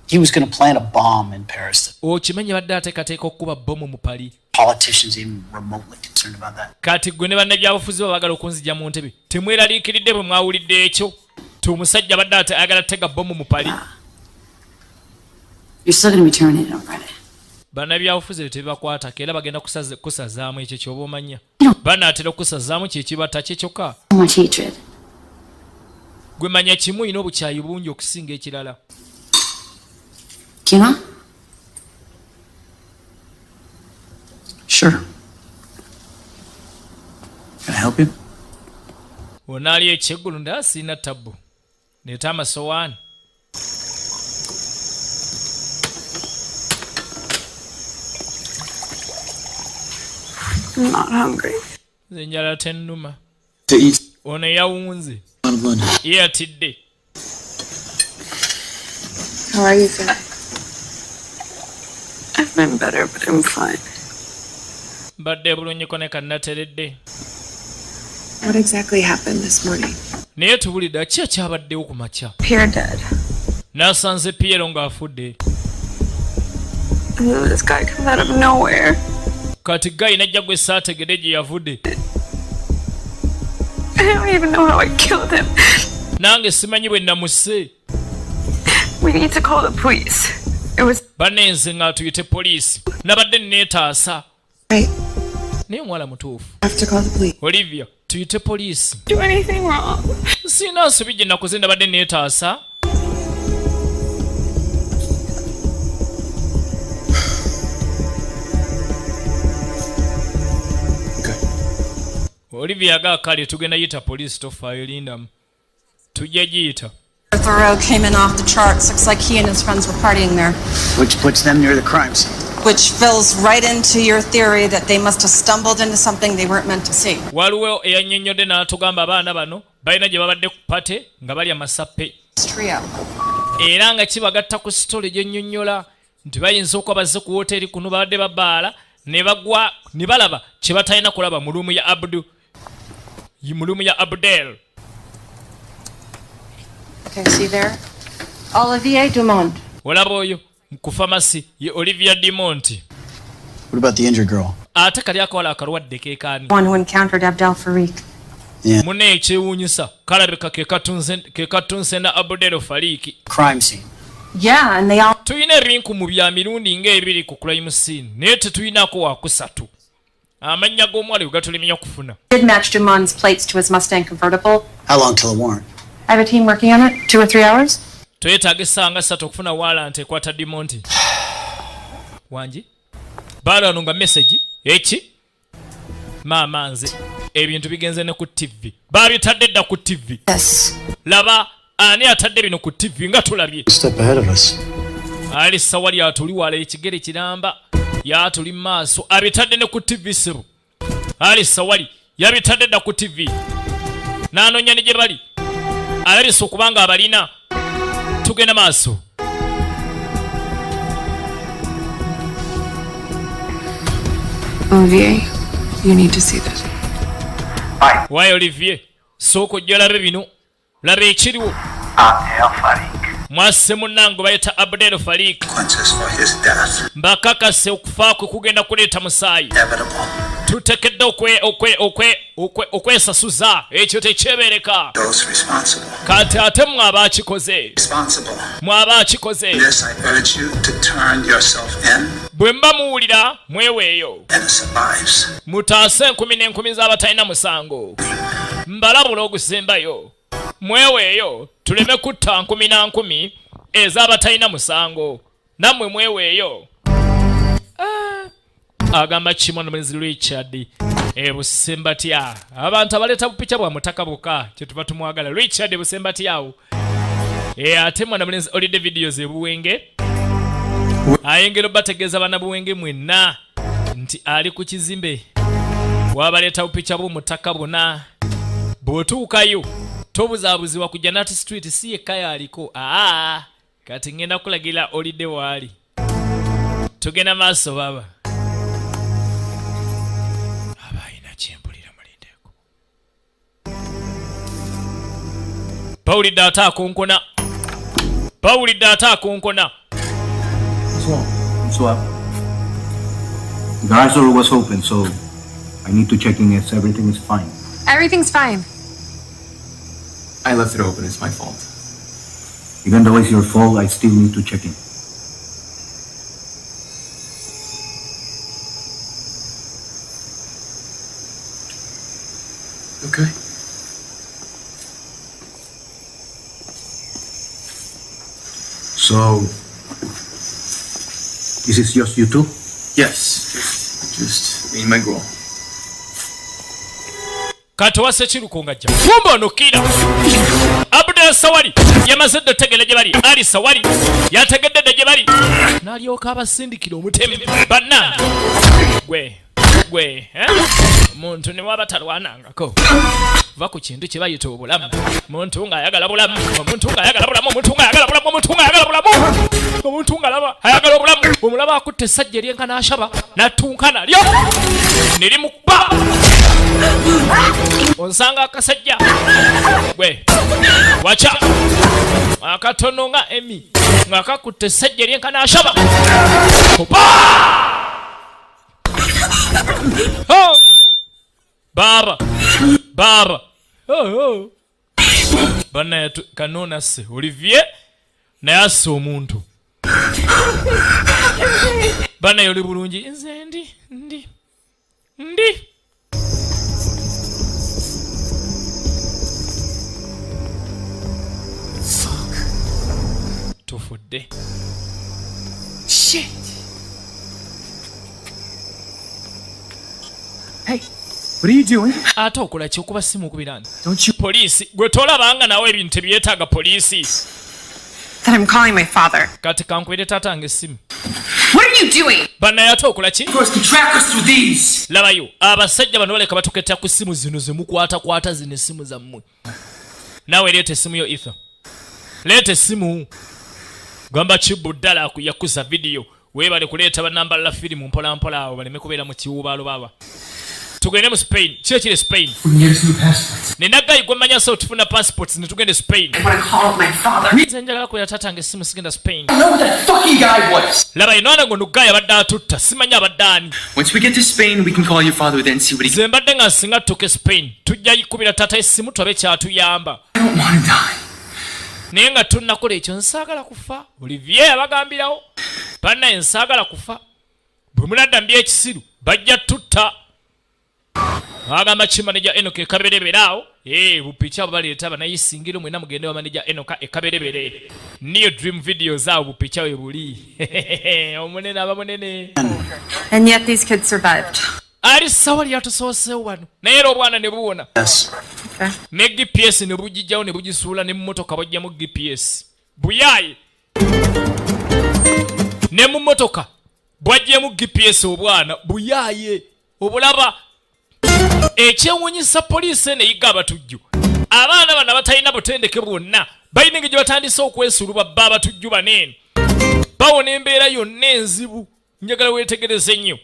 I: He was going to plant a bomb in Paris.
A: Okimenye badde ateekateeka okukuba bbomu mu Paris.
I: Politicians even remotely concerned about that.
A: Kati gwe ne bannabyabufuzi baagala okunzija mu ntebe. Temweraliikiridde bwe mwawulidde ekyo. Tumusajja badde ayagala tega bbomu mu Paris.
H: You're still going to be terminated on Friday.
A: Bannabyabufuzi tebakwatako era bagenda kusazaamu ekyo ky'oba omanya. Banaatera okusazaamu kyekibata kye kyokka.
H: Much hatred.
A: Gwe manya kimu ina obukyayi bungi okusinga ekirala.
H: Kima?
I: Sure. Can I help you?
A: Onaali ekyeggulu nda sirina tabbu. Neeta amasowaani.
C: I'm not hungry.
A: Nze njala tennuma.
I: To eat.
A: ono yawunze yeyatidde.
C: How are you feeling? I've been better, but I'm fine.
A: Badde bulunnyiko ne kannateredde.
C: What exactly happened this morning?
A: Naye tubulidde ki ekyabaddewo ku makya.
C: Pierre dead.
A: N'asanze Piero ng'afudde.
C: This guy comes out of nowhere.
A: Kati Guy najja gwe saategedde gye yavudde.
C: I don't even know how I killed him.
A: Nange simanyi bwe namusse.
C: We need to call the police. It was
A: banenze nga tuyite poliisi. Nabadde neetaasa.
C: Right.
A: Naye omuwala mutuufu.
C: I have to call the police.
A: Olivia, tuyite poliisi.
C: Do anything wrong.
A: Sina nsobi gye nakoze nabadde neetaasa. Olivia agakale tugenda yita poliisi tofaayo lindamu. Tujja giyita.
E: Thoreau came in off the charts. Looks like he and his friends were partying there.
I: Which puts them near the crime scene.
E: Which fills right into your theory that they must have stumbled into something they weren't meant to see.
A: Waliwo eyannyonnyodde n'atugamba abaana bano balina gye babadde ku pate nga balya masappe.
E: Trio.
A: Era nga kibagatta ku sitole gyennyonnyola nti bayinza okuba bazze ku woteeri kuno babadde babaala ne bagwa ne balaba kye batalina kulaba mu luumu ya Abdel.
H: Okay, see there? Olivier Dumont.
A: Olaba oyo ku famasi ye Olivia Dumont.
I: What about the injured girl?
A: Ate kali akawala akalwadde keekaani.
H: One who encountered Abdel Farik.
I: Yeah.
A: Mune ekyewuunyisa kalabika ke katunse na Abdel Farik.
I: Crime scene.
H: Yeah, and they all...
A: Tuyina ebinku mu bya mirundi ng'ebiri ku crime scene naye tetuyinako wakusatu. Amannya g'omwali gatulemenya kufuna.
H: Did match Dumont's plates to his Mustang convertible.
I: How long till the warrant?
H: I have a team working on it. 2 or 3 hours.
A: Twetaaga essanga 3 okufuna warrant ekwata Dumont. Wangi? Baala nga message eki? Maama nze ebintu bigenze ne ku TV. Baabitadde dda ku TV.
E: Yes.
A: Laba ani atadde bino ku TV nga tulabye.
I: Step ahead of us.
A: Ali sawali atuli wala ekigere kiramba yatuli maaso abitadde ne ku TV siru. Ali sawali yabitadde dda ku TV. N'anoonya ne gye bali. Alabise okubanga abalina tugenda maaso.
C: Olivier, you need to see this.
A: Why Olivier? Soko ojja labe bino. Labe ekiriwo.
K: Abdel Farik.
A: Mwasse munnange bayita Abdel Farik. Mbakakase okufa kwe kugenda kuleeta musaayi. Tutekedde okwesasuza ekyo tekyebereka. Kati ate mwaba akikoze. Mwaba akikoze. Bwe mba muwulira mweweeyo. Mutaase 10,000 z'abatalina musango. Mbalabula ogusembayo. Mweweeyo tuleme kutta 10,000 ez'abatalina musango. Nammwe mweweeyo. Agamba Chimono Mwenzi Richard Busembatya. Abantu abaleta bupicha bwa Omutaka boka kye tuba tumwagala Richard Busembatyawo. Ate mwana Mwenzi olide videos ebuwenge. Ayengero bategeza bana buwenge mwenna nti ali ku kizimbe. Wabaleta bupicha bwa Omutaka bonna. Bwotuukayo tobuzabuzibwa ku Janat Street si ekaya aliko. Kati ngenda kulagira olide waali. Tugenda maaso baba. Pawulidde ate akonkona.
L: So, the garage door was open, so I need to check in if everything is fine.
C: Everything's fine.
D: I left it open. It's my fault.
L: Even though it's your fault, I still need to check in.
D: Okay.
L: So, this is just you two?
D: Yes. Just me and my girl.
A: Katwase chirukonga jja. Fumba nokira. Abdel Sawali yamaze dotegele gye bali. Ali Sawali yategedde gye bali. Nalyoka abasindikira omutemi. Banna. Gwe. Muntu ne wabatalwanangako. va ku kintu kye bayita obulamu. Omuntu ng'ayagala bulamu, omuntu ng'ayagala bulamu, omuntu ng'ayagala bulamu, omuntu ng'ayagala bulamu, omuntu ng'alaba ayagala obulamu. Omulaba akutte essajja eryenka n'ashaba n'attunka nalyo ne limukuba. Onsanga akasajja gwe wacha akatono nga Emi ng'akakutte essajja eryenka n'ashaba. Oh! Baba! Baba! Oh! Bana ya kanona se Olivier na yasse omuntu. Bana yoli bulungi nze ndi. Fuck. Tufudde. Shit.
D: Hey, what are you doing?
A: Ate okola ki okuba simu okubirana? Poliisi gwe tolabanga nawe ebintu byetaaga poliisi.
C: That I'm calling my father.
A: Kati kankwere tatange simu.
C: What are you doing?
A: Bana yate okola ki?
D: Of course, to track us through these.
A: Labayo abasajja bano baleka batuketta ku simu zino zemukwata zino simu zammwe. Nawe leeta simu yo Ether. Leeta simu. Gamba Kibu ddala yakuza video. Weebale kuleeta banamba la firimu mpola awo baleme kubeera mu kiwubaalo baba. Tugende mu Spain. Kyo kiri Spain. Nenagayi gwe manya so tufuna passports ne tugende Spain. Nzenjagala ko yatatange simu sigenda Spain.
D: I know what that fucking guy was.
A: Laba ino ngo nugayi abadde atutta simanya abaddaani.
D: Once we get to Spain, we can call your father then see what he...
A: Zembadde nga singa tuke Spain. Tujja yikubira tata esimu twabe kyatuyamba.
D: I don't want to die.
A: Naye nga tunnakola ekyo nsaagala kufa. Olivier abagambirawo. Banna ensaagala kufa. Bwe munaddambye ekisiru bajja tutta. Agamba kimaneja Enoka ekabereberaawo. Bupicha baleeta banayisingiro mwena mugende wa maneja Enoka ekaberebere. Niyo dream videos awo bupicha we buli. Omunene abamunene.
C: And yet these kids survived.
A: Ali sawa lyatusoose wano. Naye era obwana ne buwona.
I: Yes.
C: Okay.
A: Ne GPS ne bugijjawo ne bugisuula ne mmotoka bajjamu GPS. Buyaaye. Ne mu mmotoka bwajjemu GPS obwana buyaaye. Obulaba ekyewuunyisa poliisi ne yiga abatujju. Abaana bano batalina butendeke bwonna balina engeri gye batandise okwesulubwa bba abatujju baneeno. Bawona embeera yonna enzibu. Njagala weetegereze nnyo.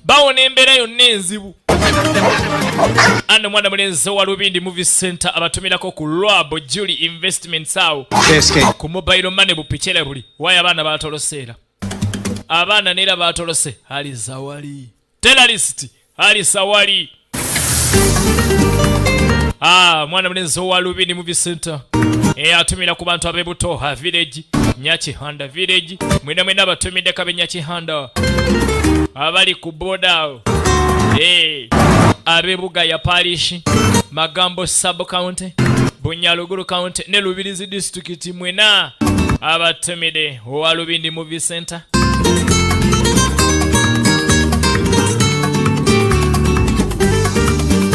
A: Bawona embeera yonna enzibu. Ano mwana mulenzi wa Lubindi Movie Center abatumirako ku Lwabo Julie Investments awo. Ku mobile money bupichera buli. Waya abaana batoloseera. Abaana neera batolose. Ali zawali. Terrorist. Ali sawali. Mwana mulenzi wa Lubindi Movie Center. Atumira ku bantu abebutoha village. Nyakihanda village. Mwena batumidde kabe Nyakihanda. Abali ku boda. Abebuga ya parish. Magambo sub county. Bunyaluguru county. Ne Lubirizi district mwena. Abatumide wa Lubindi Movie Center.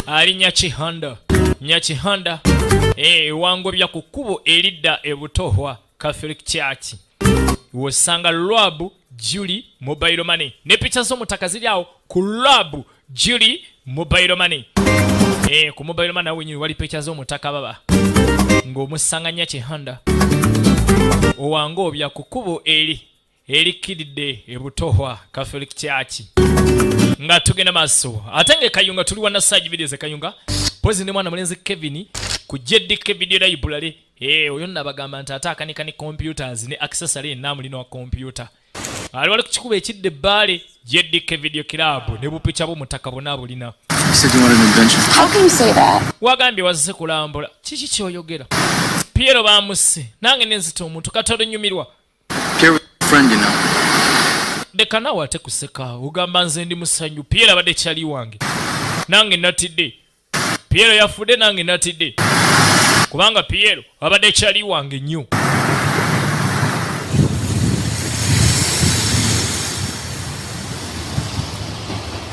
A: Ali Nyakihanda wangobya ku kkubo eridda ebutohwa Catholic Church. Wosanga Lwabu Julie Mobile Money. Ne picha z'Omutaka ziri awo ku Lwabu Julie Mobile Money. Ku Mobile Money awo wali picha z'Omutaka baba. Ng'omusanga Nyakihanda. Owangobya ku kkubo erikiridde ebutohwa Catholic Church. Nga tugenda maso atenge Kayunga tuli wana saji videos Kayunga pozi ne mwana mulenzi Kevin ku JDK video library oyo nabagamba ntataka ni computers ne accessory namulino wa computer ali wali kuchikuba ekidde bale JDK video club ne bupicha bo mutaka bona bulina.
C: How can you say that?
A: Wagambye wazise kulambula kiki kyoyogera Piero bamuse nange nenzito omuntu katalo nyumirwa
D: Piero friend you know.
A: Dekana wate kuseka ugamba nze ndi musanyu Piero abadde kyali wange nange natidde Piero yafude nange natidde kubanga Piero abadde kyali wange nnyo.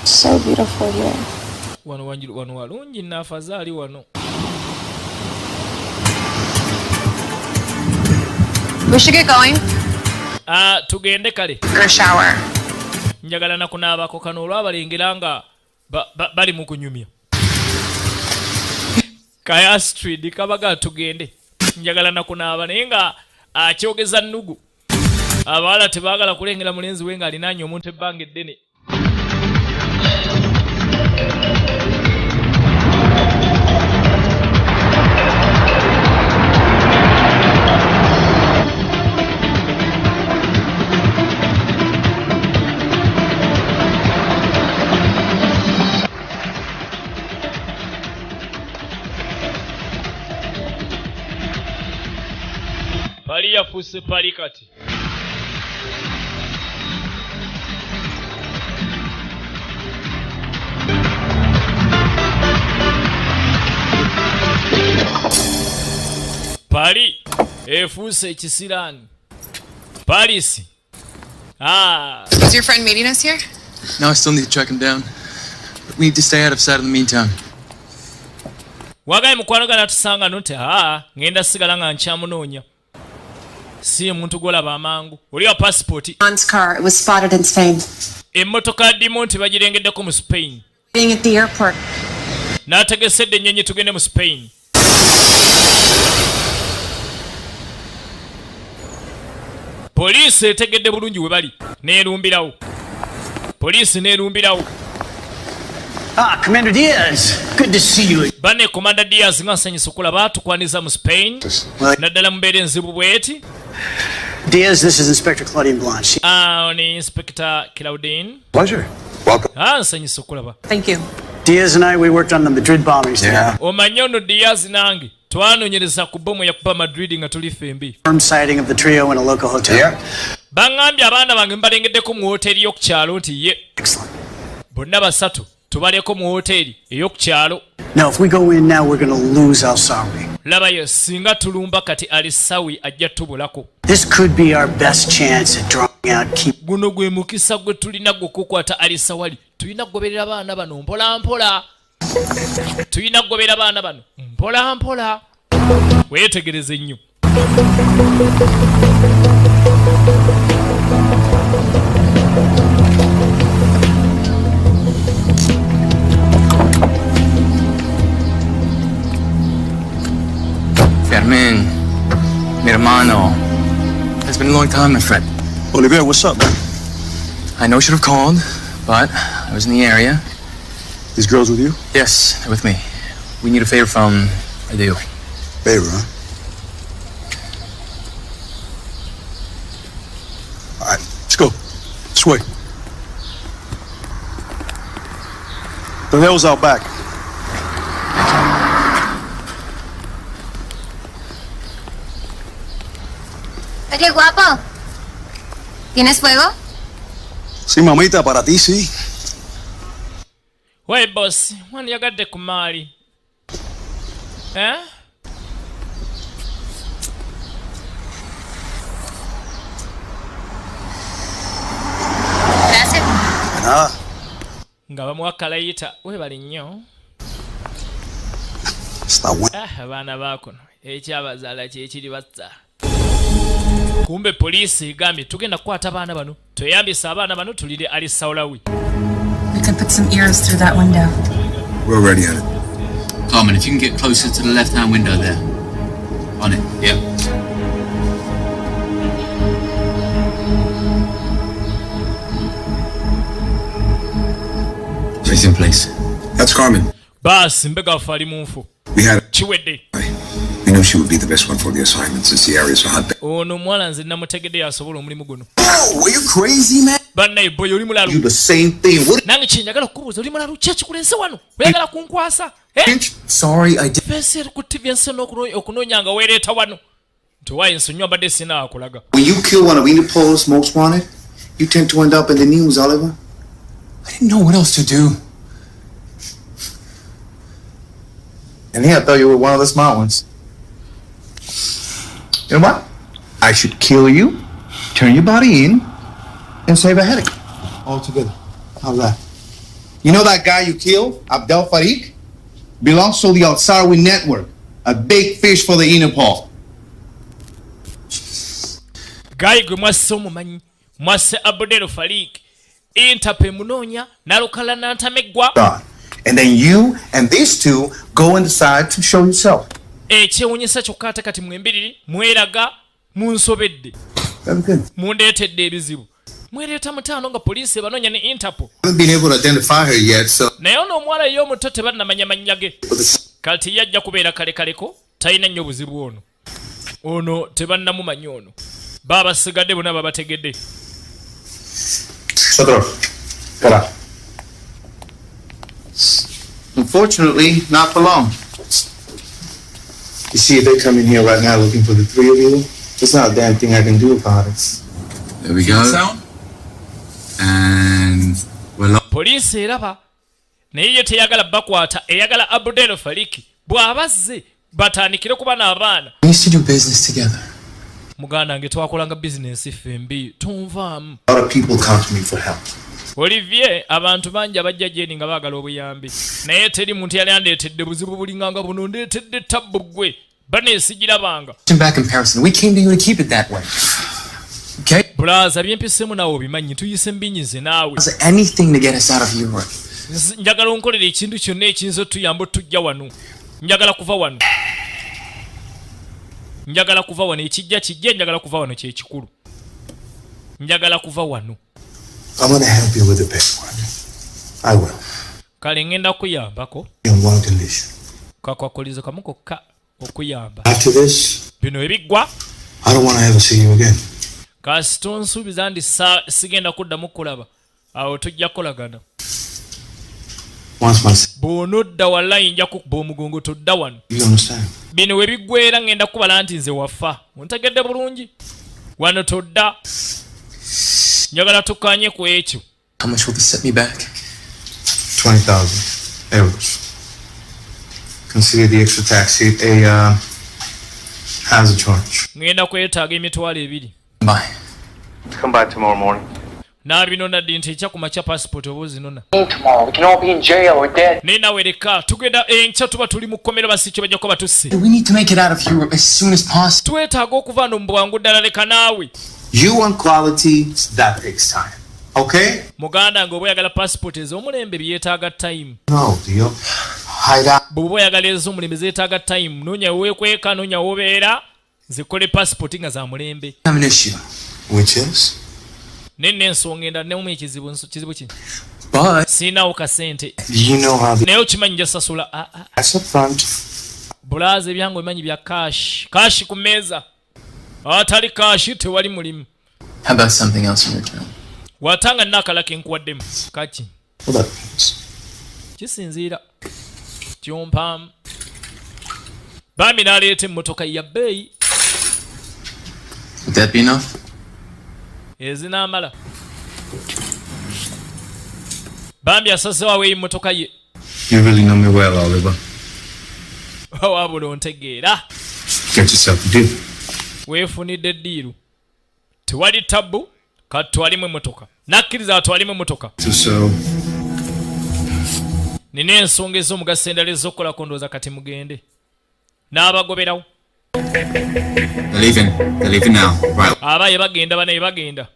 C: So beautiful here.
A: Wano walungi nafazaali wano.
C: We should get going.
A: Tugende kale.
C: Go shower.
A: Njagala nakunaabako kano olwabalengera nga bali mu kunyumya. Kaya Street kabaga tugende. Njagala nakunaaba naye nga akyogeza nnugu. Abawala tebaagala kulengera mulenzi we nga alinaanye omuntu ebbanga eddene. Pali yafuuse pali kati. Pali efuuse ekisiraani. Paris.
C: Is your friend meeting us here?
D: No, I still need to track him down. But we need to stay out of sight in the meantime.
A: Wagaye mukwano gana tusanga nti ngenda sigala nga nkyamunoonya. Si muntu golaba amangu. Oli wa passport.
H: John's car, it was spotted in Spain.
A: Emmotoka Dimonti bagirengeddeko mu Spain.
H: Being at the airport.
A: N'ategesedde ennyonyi tugende mu Spain. Poliisi etegedde bulungi we bali. Neerumbirawo. Poliisi neerumbirawo.
I: Commander Diaz, good to see you.
A: Bane Commander Diaz nga nsanyusa okulaba tukwaniza mu Spain. Naddala mbeera enzibu bweti.
I: Diaz, this is Inspector Claudine Blanche.
A: Ni Inspector Claudine.
G: Pleasure. Welcome.
A: Nsanyusa okulaba.
H: Thank you.
I: Diaz and I, we worked on the Madrid bombings together.
A: Omanyi ono Diaz nange twanoonyereza ku bbomu yakuba Madrid nga tuli fembi.
I: Firm sighting of the trio in a local hotel.
G: Yeah.
A: Bangambye abaana bange mbalengeddeko mu hoteri y'oku kyalo nti ye.
I: Excellent.
A: Bonna basatu tubaleko mu hoteri ey'oku kyalo.
I: Now, if we go in now, we're going to lose Al-Sawi.
A: Labayo singa tulumba kati Al-Sawi ajja tubulako.
I: This could be our best chance at drawing out key.
A: Guno gwe mukisa gwe tulina okukwata Al-Sawali. Tulina kugoberera abaana bano mpola mpola. Tulina kugoberera abaana bano mpola mpola. Weetegereze nnyo.
D: Fermin, mi hermano. It's been a long time, my friend.
G: Olivier, what's up, man?
D: I know I should have called, but I was in the area.
G: These girls with you?
D: Yes, they're with me. We need a favor from Adeo.
G: Favor, huh? All right, let's go. This way. The hell's out back?
B: Oye, guapo. ¿Tienes fuego?
G: Sí, mamita, para ti sí.
A: Wey boss, wandiyagadde ku maali.
B: Gracias.
G: Nada.
A: Nga bamuwa kalayita weebali nnyo.
G: Está bueno.
A: Abaana baakuno ekyabazaala kyekiri bazza. Kumbe poliisi egambye tugenda kukwata abaana bano tweyambisa abaana bano tulire Al-Sawlawi.
C: We could put some ears through that window.
G: We're already on it.
D: Carmen, if you can get closer to the left-hand window there. On it, yep. She's in place.
G: That's Carmen.
A: Baasi mbega wafe ali mu nfu.
G: We had
A: Kiwedde.
G: We knew she would be the best one for the assignment since the area's a hotbed.
A: Ono omuwala nze namutegedde yasobola omulimu guno.
G: Oh, are you crazy, man?
A: Bannaye boy oli mulalu.
G: You the same thing. What?
A: Nange kyenjagala okubuuza oli mulalu ki ekikulense wano? Oyagala kunkwasa?
G: Sorry, I did.
A: Fensi eri ku TV ensono okunoonya nga weereeta wano. Nti waayi nsonyiwa mbadde sina akulaga.
F: When you kill one of Interpol's most wanted, you tend to end up in the news, Oliver.
D: I didn't know what else to do.
F: And here I thought you were one of the smart ones. You know what? I should kill you, turn your body in, and save a headache. All together. How's that? You know that guy you killed, Abdel Farik? Belongs to the Al-Sarawi network. A big fish for the Interpol.
A: Guy gwe mwasse omumanyi. Mwasse Abdel Farik. Interpol munoonya n'alukala n'antameggwa.
F: God. And then you and these two go and decide to show yourself.
A: Ekyewuunyisa kyokka ate kati mwembiriri mweraga munsobedde mundeetedde ebizibu mwereeta mutaano nga poliisi ebanoonya ne Interpol.
F: Haven't been able to identify her yet, so
A: naye ono omuwala ye omuto tebannamanya mannya ge kati yajja kubeera kalekaleko talina nnyo buzibu ono tebannamumanya ono baabasigadde bonna babategedde.
F: Unfortunately, not for long. You see, if they come in here right now looking for the three of you, there's not a damn thing I can do about it.
G: There we go. And we're
A: poliisi eraba naye ye teyagala bakwata eyagala Abdel Faliki bw'abazze batandikire kuba n'abaana.
D: We used to do business together.
A: Muganda nge twakolanga bizinensi fembi tunvaamu.
F: A lot of people come to me for help.
A: Olivier abantu bangi abajja gyeni nga baagala obuyambi naye teri muntu yali andeetedde buzibu bulinganga buno ndeetedde tabbu gwe baneesigirabanga.
D: Back in Paris, and we came to you to keep it that way. Okay?
A: Brother, byempisemu naawe obimanyi tuyise mbinyize naawe.
D: Anything to get us out of Europe.
A: Njagala onkolera ekintu kyonna ekiyinza otuyamba otujja wano. Njagala kuva wano. Njagala kuva wano ekijja kijje njagala kuva wano kye kikulu. Njagala kuva wano.
F: I'm going to help you with the paperwork. I will.
A: Kale ngenda kuyambako.
F: In one condition.
A: Kakwakulizo kamu kokka okuyamba.
F: After this,
A: bino ebiggwa,
F: I don't want to ever see you again.
A: Kasito nsuubiza ndi sigenda kuddamu kulaba. Awo tujja kolagana. Bw'onodda wallahi nja kukuba omugongo todda wano.
F: You understand?
A: Bino we biggwera ngenda kubala nti nze wafa. Ontegedde bulungi? Wano todda. Njagala tukanye ku ekyo.
D: How much will this set me back?
F: 20,000 euros. Consider the extra tax a hazard charge.
A: Ngenda kwetaaga emitwalo 2.
D: Bye.
K: Come by tomorrow morning.
A: Nabino naddi nti ekya kumakya passport oba ozinona.
K: Tomorrow, we can all be in jail or dead.
A: Nina wereka tugenda enkya tuba tuli mu kkomero basikyo bajja kuba tusse.
D: We need to make it out of Europe as soon as possible.
A: Twetaaga okuva no mu bwangu ddala leka naawe.
F: You want quality, that takes time. Okay?
A: Muganda ng'oba oyagala passport ez'omulembe byetaaga time.
F: No, deal. Hide out.
A: Bw'oba oyagala ez'omulembe zeetaaga time. Noonya weekweka, noonya wobeera, zikole passport nga za mulembe.
D: I have an issue.
F: Which is?
A: Nenne ensonga endala nemu ekizibu ki?
D: But
A: siinaawo kasente.
F: You know how
A: naye okimanyi nja sasula.
F: That's up front.
A: Bulaaza ebyange obimanyi bya cash. Cash ku mmeeza. Atali cash tewali mulimu.
D: How about something else in return?
A: Watanga nakala kenkuwaddemu. Kaki.
F: Well, that means.
A: Kisinziira. Kyompaamu. Bambi n'aleeta emmotoka ya bbeeyi.
D: Would that be enough?
A: Ezinaamala. Bambi asazeewo emmotoka ye.
G: You really know me well, Oliver.
A: Wabula ontegeera.
G: Get yourself a deal.
A: Weefunidde eddiiru. Tewali tabbu, kati twalimu emmotoka. Nakkiriza atwalimu emmotoka.
G: So.
A: Nina ensonga ez'omugaso endala ez'okukolako ndowooza kati mugende. N'abagoberawo.
G: They're leaving now. Right.
A: Abaye bagenda banaye bagenda.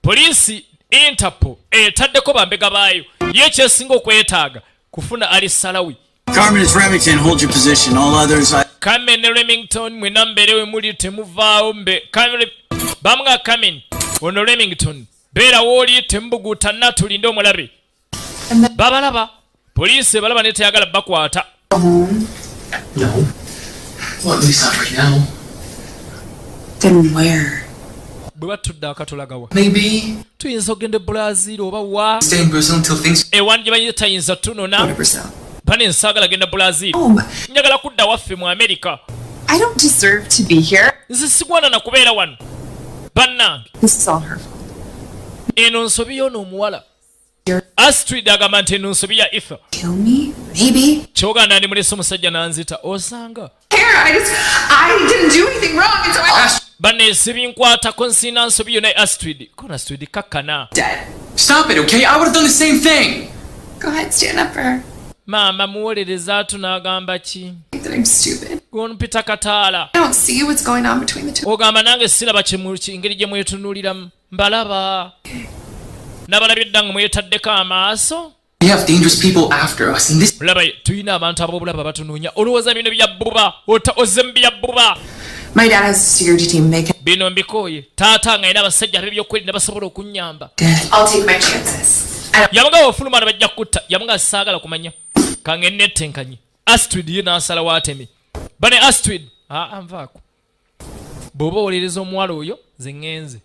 A: Poliisi Interpol etaddeko bambega baayo. Ye kyesinga okwetaaga kufuna Ali Salawi.
I: Carmen is Remington, hold your position. All others
A: Carmen ne Remington mwena mberewe muli temuvaawo mbe. Bamga Carmen ono Remington. Beera wooli tembuguuta natulinde omulabe. Babalaba. Poliisi balaba ne teyagala bakwata.
D: No. Well, at least not right now.
B: Then where?
A: Bwe batudde akatulagawa.
D: Maybe.
A: Tuyinza okugenda Brazil oba wa.
D: Stay in Brazil until things.
A: Ewan gye bayita tayinza tunona.
B: Brazil.
A: Bane nsaagala genda Brazil. Njagala kudda waffe mu America.
B: I don't deserve to be here.
A: Nze sigwana na kubeera wano. Bannange.
B: This is all her fault.
A: Eno nsobi y'ono omuwala. Astrid agamba nti eno nsobi ya Ifa.
B: Kill me? Maybe.
A: Kyoganda ndi mulese omusajja n'anzita osanga.
B: I didn't do anything wrong, and so I...
A: Bane sibinkwatako nsiina nsobi yo naye Astrid. Kono Astrid kakkana.
B: Dead.
D: Stop it, okay? I would have done the same thing.
B: Go ahead, stand up for her.
A: Maama muwolereza atu n'agamba ki?
B: That I'm stupid.
A: Gonpita kataala.
B: I don't see what's going on between the two.
A: Ogamba nange siraba engeri gye mwetunuuliramu. Mbalaba. Nabalabye dda nga mwetaddeko amaaso.
D: We have dangerous people after us, and this.
A: Tuyina abantu ab'obulaba batunuunya. Olowooza bino bya bbuba, ozembi bya bbuba.
C: My dad has a security team. They can.
A: Bino mbikooye. Taata nga yina abasajja b'ebyokwerinda basobola okunnyamba.
C: I'll take my chances.
A: Yamuga ofuluma bajja kutta. Yamuga saagala kumanya. Kange nettenkanye. Astrid ye n'asalawo ateme. Bane Astrid. Anvaako. Bw'oba owolereza omuwala oyo ze ŋŋenze.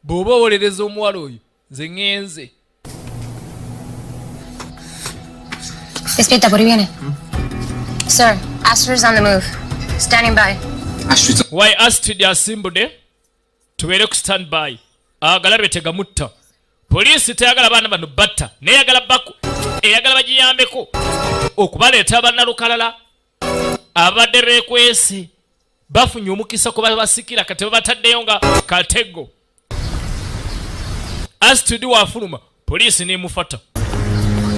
A: Bw'oba owolereza omuwala oyo ze ŋŋenze.
E: Despierta, por ahí viene. Sir, Astrid's on the move. Standing by.
A: Why Astrid asimbudde? Tubeere ku stand by. Agalabe tegamutta. Poliisi teyagala baana bano batta. Neyagala baku. Eyagala bagiyambeko. Okubaleeta bannalukalala. Abadde beekwese. Bafunye omukisa kuba basikira kati babataddeyo nga katego. Astrid wafuluma. Poliisi n'emufata.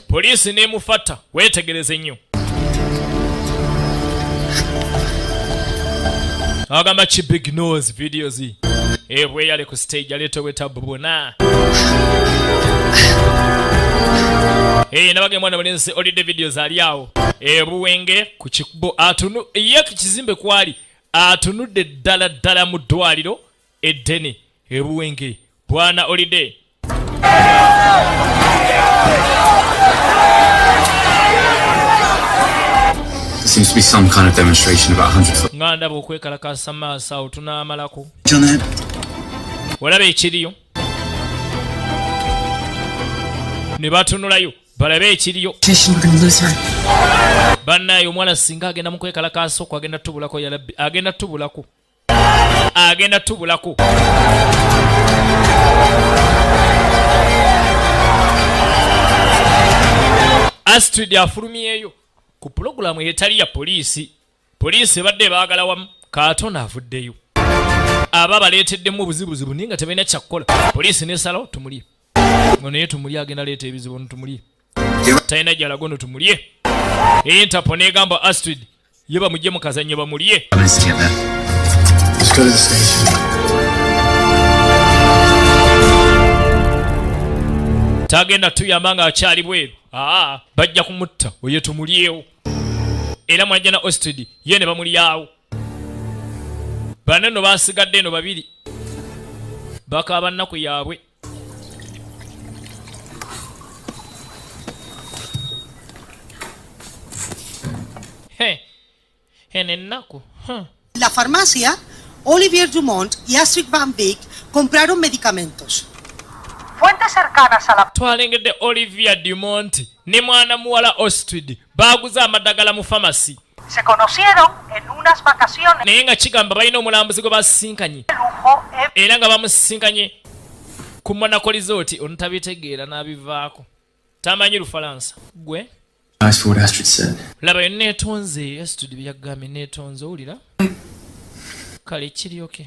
A: Poliisi n'emufata. Weetegereze nnyo. Agamba ki big nose videos. Bwe yali ku stage aleeta weta bubona. Nabage mwana balense holiday videos ali awo. Buwenge ku kikubo atunu ye ku kizimbe kwali. Atunudde ddala mu ddwaliro eddene Buwenge bwana holiday.
D: There seems to be some kind of demonstration about 100 foot.
A: Nganda bw'okwekalakasa maaso awo tunaamalako.
D: John that?
A: Walaba ekiriyo. Ne batunulayo. Balabe ekiriyo. Bannaye omwana singa agenda mu kwekalakasa okwo agenda tubulako yalabbi. Agenda tubulako. Agenda tubulako. Astrid afulumyeyo ku pulogulamu etali ya poliisi. Poliisi badde baagala wamu kaatona avuddeyo. Aba baleeteddemu obuzibuzibu naye nga tebalina kyakkola. Poliisi n'esalawo tumulye. Ngo naye tumulye agenda leeta ebizibu tumulye. Talina gy'alaga ono tumulye. Interpol n'egamba Astrid ye bamugye mu kazannyo bamulye.
D: Let's go to the station.
A: Tagenda tuyamba nga akyali bweru. Bajja kumutta oye tumulyewo. Era mwajja na Astrid ye ne bamulyawo. Banno basigadde eno babiri. Bakaaba nnaku yaabwe.
M: La farmacia, Olivier Dumont y Astrid Van Beek compraron medicamentos.
N: Fuentes cercanas a la...
A: Twalengedde Olivier Dumont ne mwana muwala Astrid baaguza amadagala mu pharmacy.
N: Se conocieron en unas vacaciones.
A: Naye nga kigamba balina omulambuzi gwe basinkanye. Era nga bamusinkanye ku Monaco Resort. Ono tabitegeera n'abivaako. Tamanyi Lufalansa. Gwe?
D: That's what Astrid said.
A: Laba yo neetonze Astrid bye yagambye neetonze owulira? Kale kiri okay.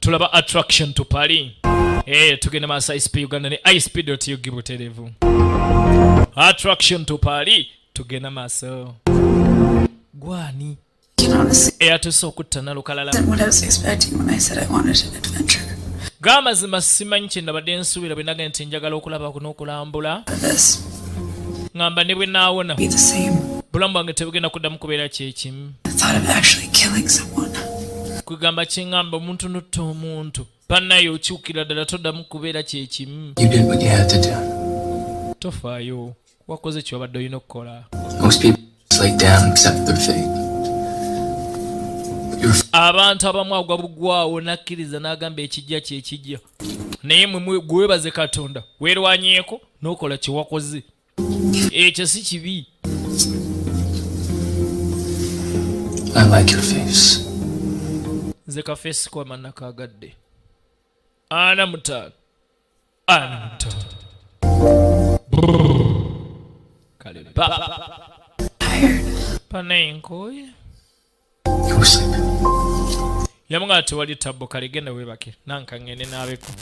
A: Tulaba attraction to Paris. Tugenda maaso ISP Uganda ne ISP.ug Buterevu. Attraction to Paris. Tugenda maaso. Gwani. Eyatuuse okutta nalukalala.
B: What I was expecting when I said I wanted an adventure.
A: Gamazima simanyi kye nabadde nsuubira bwe naga nti njagala okulaba kuno okulambula. Ngamba ne bwe naawona. Bulamu bwange tebugenda kuddamu kubeera kyekimu. Kugamba kyengamba omuntu nutta omuntu. Bannaye okyukira ddala toddamu kubeera kyekimu. Tofaayo. Wakoze ky'obadde olina okukola. Abantu abamu agwa bugwawo nakkiriza n'agamba ekijja kyekijja. Naye mmwe gwebaze Katonda weerwanyeeko n'okola kye wakoze. Ekyo si kibi.
D: I like your face.
A: Nze kafeesi kwa manna kaagadde. Ana mutaano. Ana mutaano. Kale Pane nkooye.
D: You were sleeping.
A: Yamunga tewali tabbo kale genda weebake. Nanka ngende naabeko.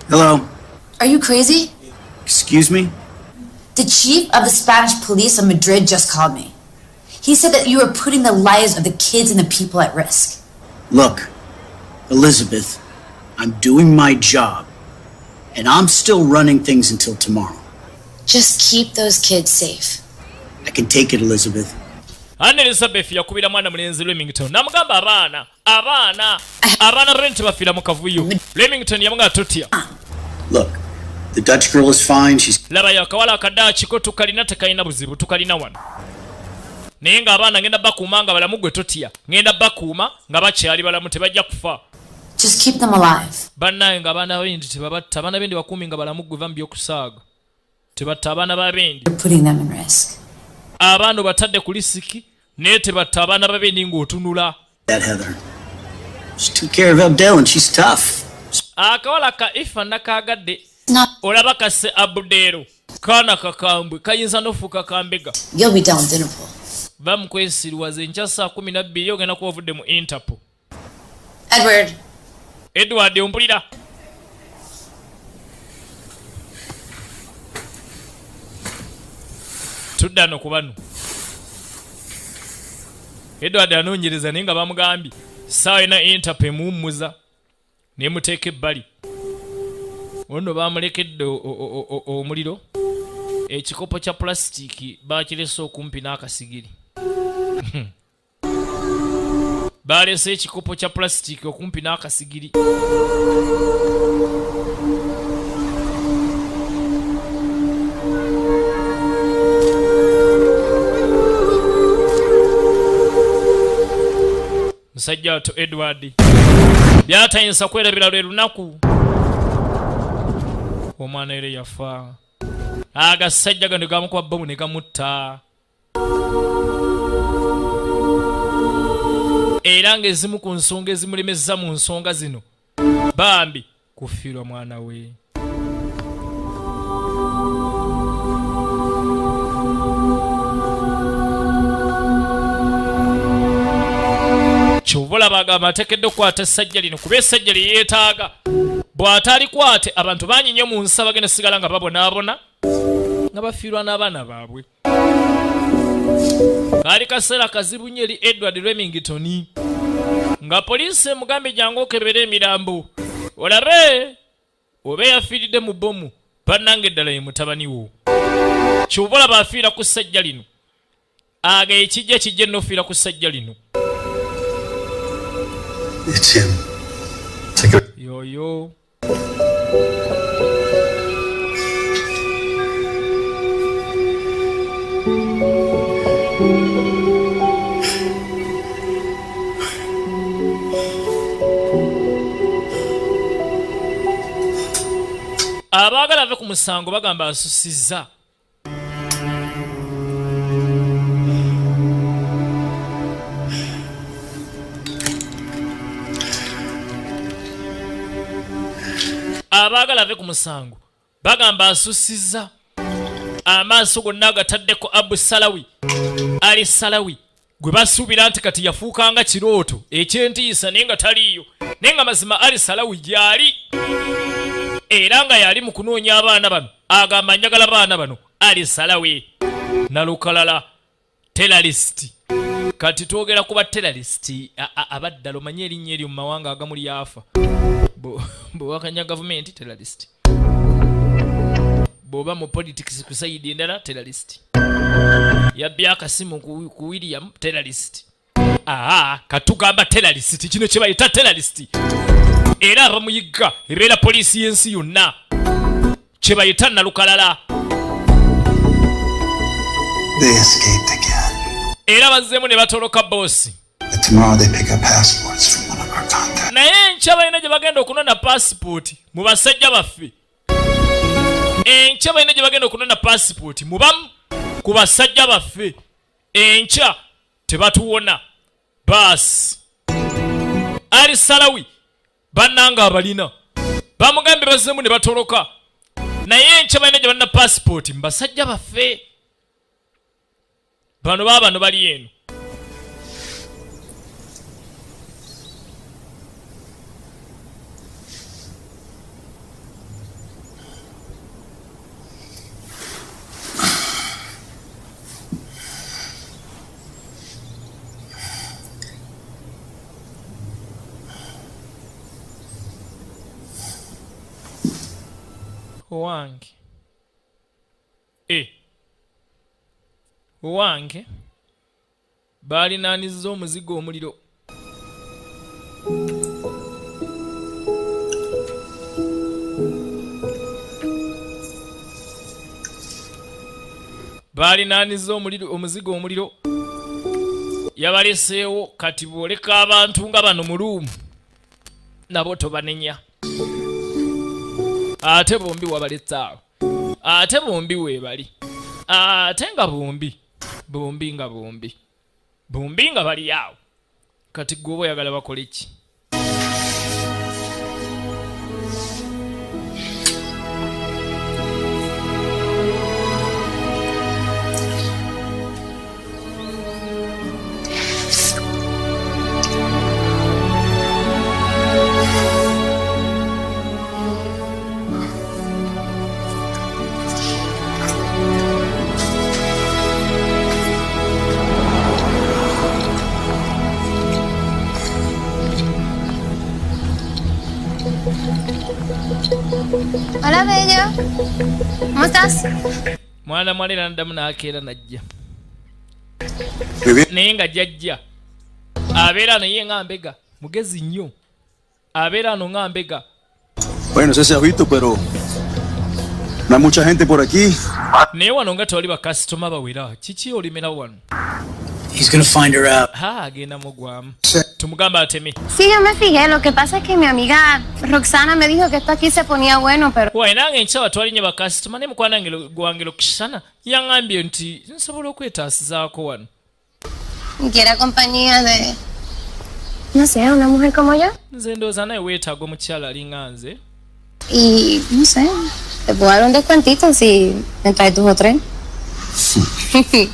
I: Hello.
E: Are you crazy?
I: Excuse me?
E: The chief of the Spanish police of Madrid just called me. He said that you were putting the lives of the kids and the people at risk.
I: Look, Elizabeth, I'm doing my job, and I'm still running things until tomorrow.
E: Just keep those kids safe.
I: I can take it, Elizabeth.
A: Anne Elizabeth yakubira mwana mulenzi Remington namugamba abaana rent bafira mu kavuyo. Remington yamuga tutya.
I: Look, the Dutch girl is fine. She's
A: laba yakawala akadachi ko tukalina tekalina buzibu tukalina wano. Naye nga abaana ngenda bakuuma nga balamu gwe totya. Ngenda bakuuma nga bakyali balamu tebajja kufa.
E: Just keep them alive.
A: Bannaye nga abaana bendi tebabatta. Abaana bendi bakuumi nga balamu gwe vambi okusaaga. Tebatta abaana babendi.
E: You're putting them in risk.
A: Abaana batadde ku lisiki naye tebatta abaana babendi ng'otunula.
I: That Heather. She took care of Abdel and she's tough.
A: Akawala ka Ifa nakagadde. Olaba kase Abdero. Kana kakambwe kayinza nofuka kambega.
E: You'll be down with Interpol.
A: Bamukwesirwaze nkya saa 12 ogenda kuba ovudde mu Interpol. Edward ompulira. Tuddano ku bano. Edward anoonyereza naye nga bamugambye saawa ena Interpol emuwummuza nemuteeka ebbali. Ono bamulekedde omuliro. Ekikopo kya plastic bakirese okumpi n'akasigiri. Balese ekikopo kya plastic okumpi n'akasigiri. Musajja wato Edward byatayinza kwerabira lwe lunaku. Omwana era yafa. Agasajja gano gamukuba bbomu ne gamutta. Era ng'ezimu ku nsonga ezimulemezza mu nsonga zino bambi kufiirwa mwana we. Kyova olaba agamba ateekeddwa okukwata essajja lino kuba essajja lye yeetaaga. Bw'atalikwate abantu bangi nnyo mu nsi abagenda sigala nga babonaabona nga bafiirwa n'abaana baabwe. Kaali kaseera kazibu nnyo eri Edward Remington nga poliisi emugambye jangu okebera emirambo olabe oba yafiiridde mu bbomu bannange eddala ye mutabani wo. Kyova olaba afiira ku ssajja lino aga ekijja kijja ennofiira ku ssajja lino.
G: It's him.
A: Yoyo. Abaagala ave ku musango bagamba asusizza. Abaagala ave ku musango bagamba asusizza. Amaaso gonna agataddeko Abu Salawi Ali Salawi gwe basuubira nti kati yafuukanga kirooto ekyentiisa naye nga taliiyo naye nga mazima Ali Salawi gyali era nga yali mu kunoonya abaana bano agamba njagala baana bano Ali Salawi nalukalala terrorist. Kati twogera kuba terrorist abaddala omanye erinnya eryo mu mawanga agamu lyafa. Bw'owakanya gavumenti terrorist. Bw'oba mu politics ku sayidi endala terrorist. Yabbye akasimu ku William terrorist. Katugamba terrorist kino kye bayita terrorist. Era abamuyigga ebeera poliisi y'ensi yonna kye bayita nalukalala.
G: They escaped again.
A: Era bazzeemu ne batoloka boosi.
G: But tomorrow they pick up passports from one of our contacts.
A: Naye enkya balina gye bagenda okunona passport mu basajja baffe. Enkya balina gye bagenda okunona passport mu bamu ku basajja baffe. Enkya tebatuwona. Baasi Ali Salawi bannanga abalina bamugambye bazzeemu ne batoloka. Naye enkya balina gye balina passport mu basajja baffe. Bano baabano bali eno. Owange. Owange. Balinaanizza omuzigo omuliro. Balinaanizza omuzigo omuliro. Yabaleseewo kati bwoleka abantu nga bano mu luumu. Nabo tobanenya. Ate bombi wabaletse awo. Ate bombi weebali. Ate nga bombi. Bombi nga bombi. Bombi nga bali awo. Kati gwe oba oyagala bakole ki?
E: Hola, bello. ¿Cómo estás?
A: Mwana mwalira naddamu n'akeera najja. Naye nga jjajja. Abeera naye nga mbega. Mugezi nnyo. Abeera ano nga mbega.
O: Bueno, no sé si has visto, pero no hay mucha gente por aquí.
A: Naye wano nga tewali bakasitoma bawera. Kiki olimera wano?
I: He's gonna find her out.
A: Agenda mugwamu. Tumugamba atemi.
E: Sí, yo me fijé. Lo que pasa es que mi amiga Roxana me dijo que esto aquí se ponía bueno, pero...
A: Wayi nange nkyawa twalinye bakasitoma naye mukwano gwange Lokishana yaŋŋambye nti nsobola okwetaasizaako wano.
E: ¿Quiere compañía de... no sé, una mujer como yo?
A: Nze ndowooza naye weetaaga omukyala alinga nze.
E: Y, no sé, te puedo dar un descuentito si me traes 2 o 3.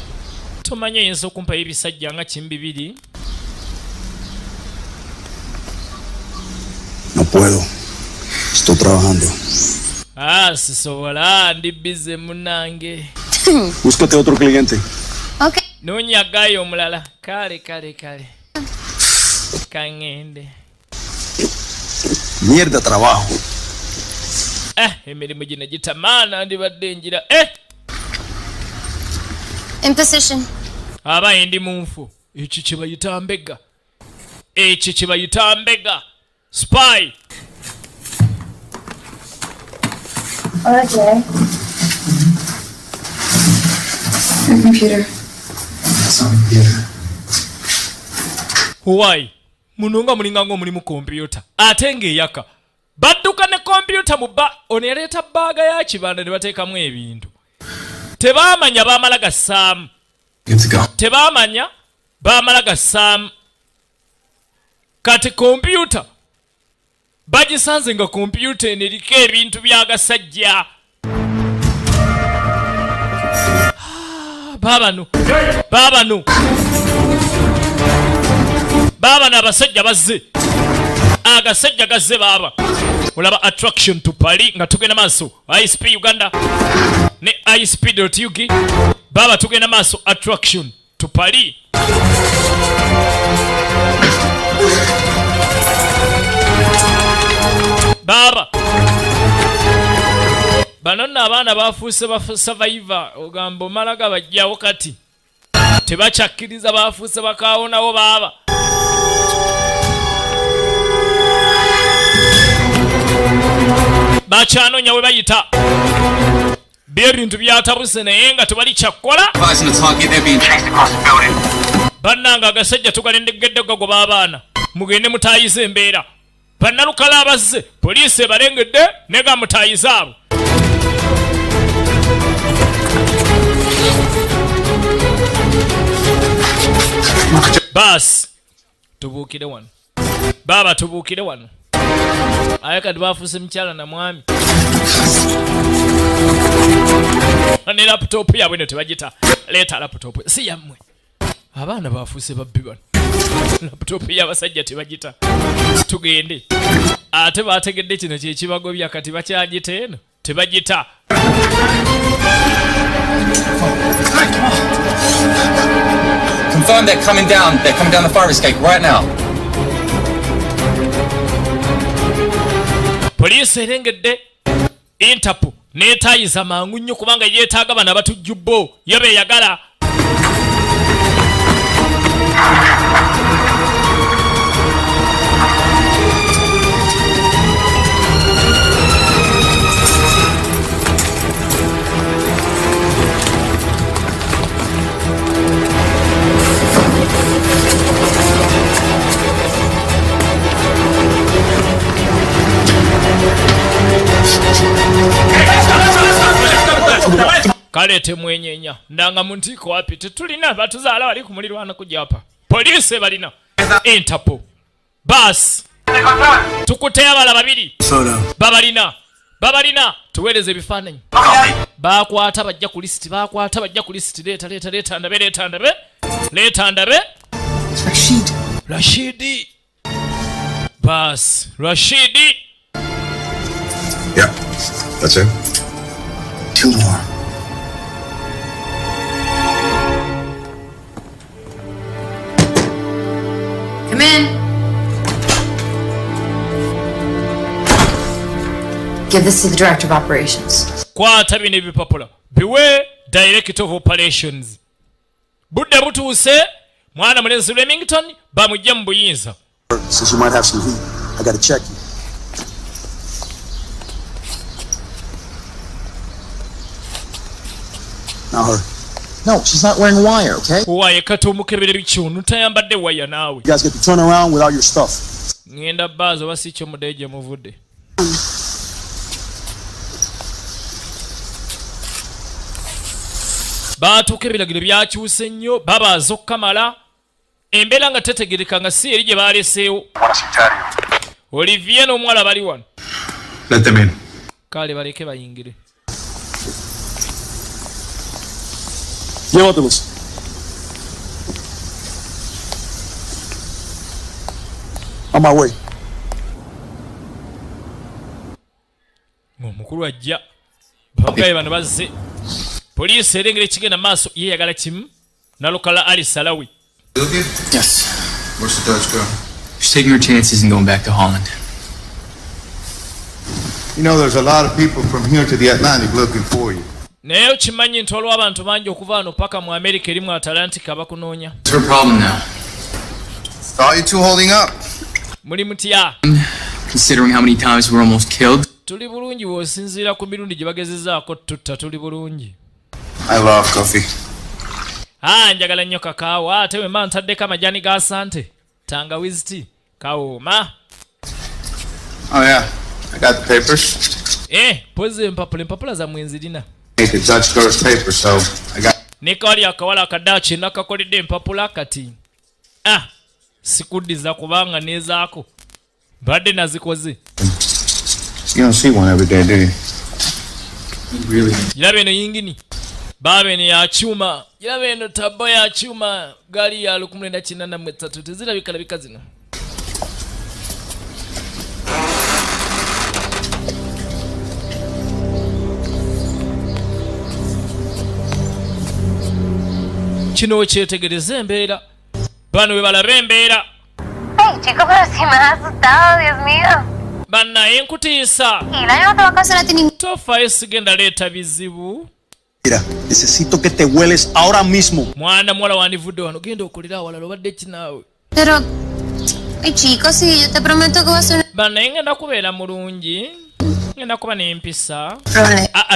A: Tomanyi oyinza okumpayo ebisajja nga kimu 2.
O: No puedo. Estoy trabajando.
A: Sisobola, ndi bize munange.
O: Búscate otro cliente.
E: Okay.
A: Noonyagayo omulala. Kale. Kaŋŋende.
O: Mierda trabajo.
A: Emirimu gino gitamaana ndibadde njira.
E: In position.
A: Abaye ndi munfu. Ekyo kye bayita mbega. Ekyo kye bayita mbega. Spy.
C: Hola, Claire. Your computer.
D: That's on computer.
A: Why? Munonga mulinga ng'omulimu kompyuta. Ate ng'eyaka. Badduka ne kompyuta mu ono yaleeta bbaaga ya kibanda ne bateekamu ebintu. Tebaamanya baamala gassaamu. Tebaamanya baamala gassaamu. Kati kompyuta bagisanze nga kompyuta eno eriko ebintu by'agasajja. Baabano abasajja bazze. Agasajja gazze baaba. Olaba attraction to Pali nga tugenda maaso ISP Uganda ne ISP.ug. Baaba tugenda maaso attraction to Pali. Baba bano nno abaana bafuuse survivor ogamba omalaga bajjawo kati tebakyakkiriza bafuuse bakaawonawo baaba. Bakyanoonya we bayita byebintu byatabuse naye nga tebali kyakkola. Bannanga agasajja tugalendegedde gagoba abaana mugende mutaayize embeera. Bannalukala abazze poliisi ebalengedde nega mutaayize abo. Baasi tubuukire wano. Baaba tubuukire wano. Aye kati bafuuse mukyala na mwami. Ne laputopu yaabwe no tebagita. Leeta laputopu si yammwe. Abaana bafuuse babbi bano. Laputopu y'abasajja tebagita. Tugende. Ate baategedde kino kye kibagobya kati bakyagita eno tebagita.
D: Confirm they're coming down. They're coming down the fire escape right now.
A: Poliisi erengedde Interpol neetayiza mangu nnyo kubanga yeetaaga bano abatujjubbo yo beeyagala. Kale temwenyenya ndanga muntiko wapi tetulina batuzaala bali ku mulirwana kujapa poliisi balina Interpol bas tukute abala babiri babalina tuweereze ebifaananyi bakwata bajja ku lisiti leeta ndabe Rashidi bas Rashidi.
G: Yeah, that's it.
I: 2 more.
E: Come in. Give this to the director of operations.
A: Kwata bino ebipapula biwe director of operations. Budde butuuse mwana mulenzi Remington bamujja mu buyinza.
O: Since you might have some heat, I gotta check you. Now her. No, she's not wearing wire, okay?
A: Wire katomukebere bikyunu tayambadde wire naawe.
O: You guys get to turn around without your stuff.
A: Ngenda baazo basiikyo mudeje muvudde. Baatuuka ebiragiro byakyuse nnyo babaaza okukamala embeera nga tetegereka nga si eri gye baaleseewo. Olivier n'omuwala bali wano.
G: Let them in.
A: Kale baleke bayingire.
O: Llévatelos. On my way.
A: Omukulu ajja. Bagaye bano bazze. Poliisi erengera ekigenda maaso yeeyagala kimu. Nalukala Ali Salawi.
K: Yes.
D: Where's the Dutch girl?
K: She's taking her chances and going back to Holland.
F: You know, there's a lot of people from here to the Atlantic looking for you.
A: Naye okimanyi nti olwo abantu bangi okuva wano paka mu America eri mu Atlantic abakunoonya.
K: What's her problem now?
F: Thought you two holding up.
A: Muli mutya?
K: Considering how many times we're almost killed.
A: Tuli bulungi bw'osinziira ku mirundi gye bagezezzaako tutta tuli bulungi.
F: I love coffee.
A: Njagala nnyo kakaawa ate wemba ntaddeko amajaani ga sante tangawizi tea kawooma.
F: Oh yeah, I got the papers.
A: Pozi empapula za mwenzirina.
F: The Dutch girl's paper, so I got.
A: Ne kali akawala akaddaaki nakakoledde empapula kati. Sikuddiza kubanga nezaako. Badde nazikoze.
F: You don't see one every day, do you?
K: Really?
A: Jirabe eno yingini. Baba eno ya chuma. Jirabe eno tabo ya chuma. Gali ya 1983 tezirabika labika zino. Kino kyetegereza embeera. Bano we balabe embeera.
P: Hey, chico, pero si me has asustado, Dios mío.
A: Banna enkutiisa.
P: Y la no te va a causar a ti ningún...
A: Tofa esigenda leeta bizibu.
O: Mira, necesito que te hueles ahora mismo.
A: Mwana muwala wandivudde wano genda okolera awalala obadde kinaawe.
P: Pero... Ay, chico, sí, yo te prometo que va a ser...
A: Banna ngenda kubeera mulungi. Ngenda kuba n'empisa.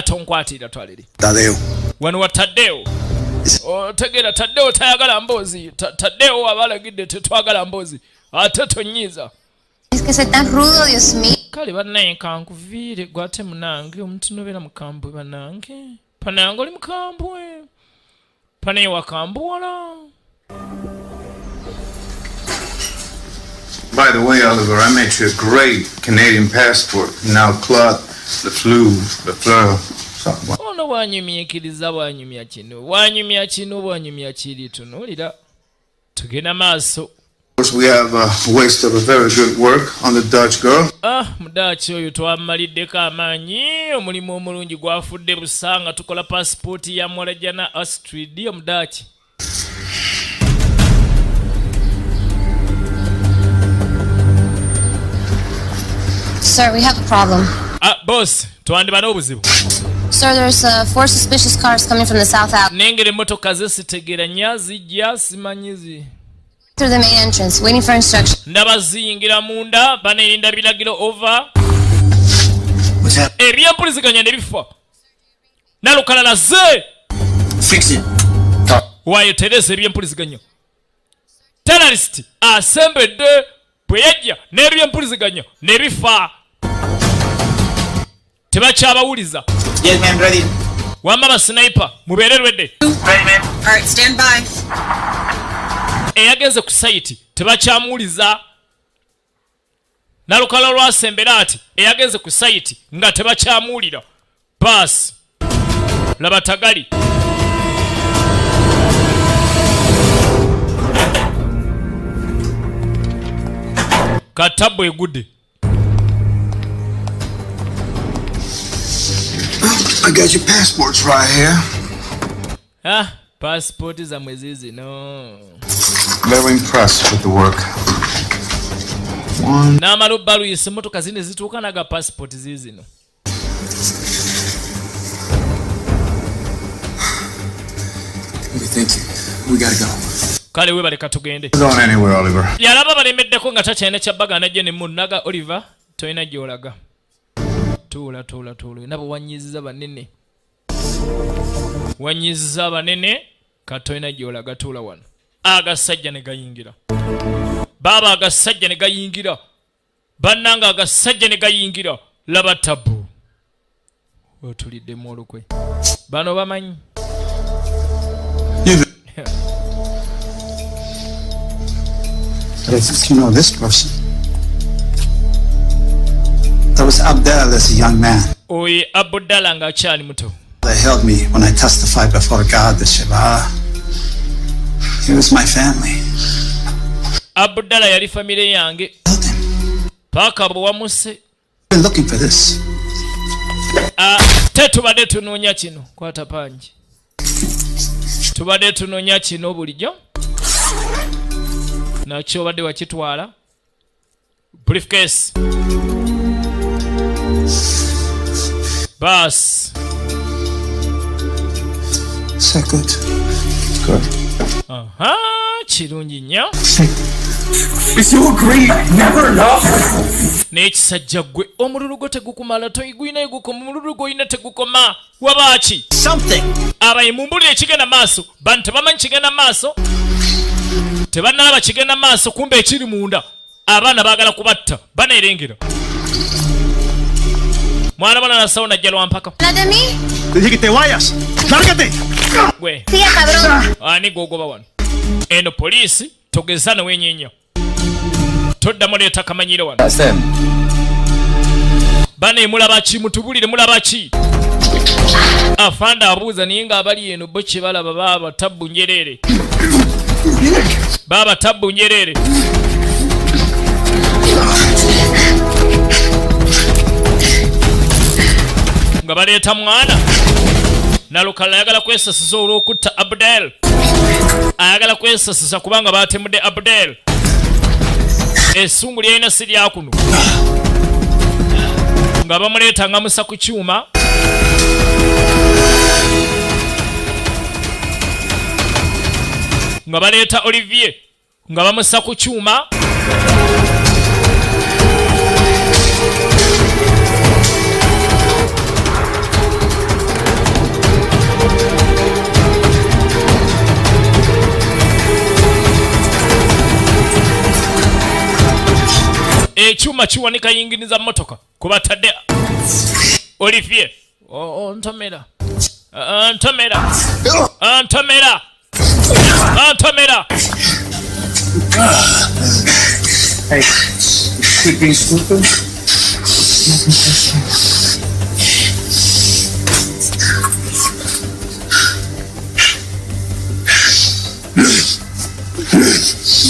A: Tonkwatira twaliri.
O: Tadeo.
A: Wano wa Tadeo. Otegeera Tadeo tayagala mboozi. Tadeo abalagidde tetwagala mboozi. Ate tonyiiza.
P: Es que soy tan rudo, Dios mío.
A: Kale bannaye kankuviire gwate munange omuntu nobeera mukambwe banange. Panange oli mukambwe. Pane wakambuwala.
F: By the way, Oliver, I made you a great Canadian passport. Now Claude, Lefleur, something.
A: Ono bwanyumiikiriza bwanyumya kino. Wanyumya kino bwanyumya kiri tunuulira. Tugenda maaso.
F: Of course, we have a waste of a very good work on the Dutch girl.
A: Mudaaki oyo twamaliddeko amaanyi omulimu omulungi gwafudde busa nga tukola paasipooti ya Mwalajana Astrid omudaaki.
E: Sir, we have a problem.
A: Boss, Twandiba n'obuzibu.
E: Sir, there's 4 suspicious cars coming from the south alley.
A: Nengere emmotoka zesitegera nya zijja simanyizi.
E: Through the main entrance, waiting for instructions.
A: Ndaba ziyingira munda banerinda biragiro over. Ebyempuliziganya ne bifa. Nalukalala ze.
O: Fix it.
A: Wayetereza ebyempuliziganya. Terrorist asembedde bwe yajja n'ebyempuliziganya ne bifa. Tebakyabawuliza.
O: Yes, ma'am, ready.
A: Wamma ba sniper mubeere ready.
O: Ready, ma'am.
M: All right, stand by.
A: Eyagenze ku site tebakyamuwuliza. Nalukala lwasembera ati eyagenze ku site nga tebakyamuwulira. Bas. Laba tagali. Katabu egudde.
G: I got your passports right here.
A: Passport za mwezi zino.
G: Very impressed with the work.
A: N'amala obbaluyisa emmotoka zino zituuka naga passport zizino.
G: Thank you. We gotta go.
A: Kale webaleka tugende.
G: Going anywhere, Oliver.
A: Yalaba balemeddeko nga takyalina kyabbaga najje ne munnaga Oliver tolina gy'olaga. Tuula. Nabo wanyiziza banene. Wanyiziza banene katolina gy'olaga tuula wano. Agasajja ne gayingira. Baba agasajja ne gayingira. Bannanga agasajja ne gayingira. Laba tabu. Otulidde mu olukwe. Bano bamanyi.
F: But I think you know this person. That was Abdel as a young man.
A: Oye Abdallah nga akyali muto.
F: They held me when I testified before God the Shiva. He was my family.
A: Abdallah yali family yange. Paka bwe wamuse.
F: Been looking for this.
A: Tetubadde tunoonya kino. Kwata panji. Tubadde tunoonya kino bulijjo. Nakyo obadde wakitwala. Briefcase. Bas.
F: So good. Good.
A: Kirungi nnyo.
O: Is you agree never enough?
A: N'ekisajja gwe omululu gwo tegukumala toyigwina gukoma omululu gw'olina tegukoma wabaaki
I: something
A: abayimumbulira ekigenda maaso bantu tebamanyi kigenda maaso tebannalaba kigenda maaso kumbe ekiri munda abaana baagala kubatta baneerengera mwana bana nasawo najja lwampaka
O: Dije que te vayas. Lárgate.
A: Gwe.
P: Siga, cabrón.
A: Ani gogoba wano. Eno poliisi togeza ne wenyeenya. Toddamu leeta kamanyire wano. Bane mulaba ki mutubulire mulaba ki? Afanda abuuza naye nga abali eno bo kye balaba baba tabbu njerere. Baba tabbu njerere. Nga baleeta mwana Nalukala ayagala kwesasisa olw'okutta Abdel. Ayagala kwesasisa kubanga baatemudde Abdel. Essungu lyalina si lyakuno. Nga bamuleeta nga musa ku kyuma. Nga baleeta Olivier. Nga bamusa ku kyuma. Ekyuma kiwanika yinginiza motoka kubatadde Olivier. Ntomera. Ntomera. Ntomera. Ntomera.
L: Hey, quit being stupid.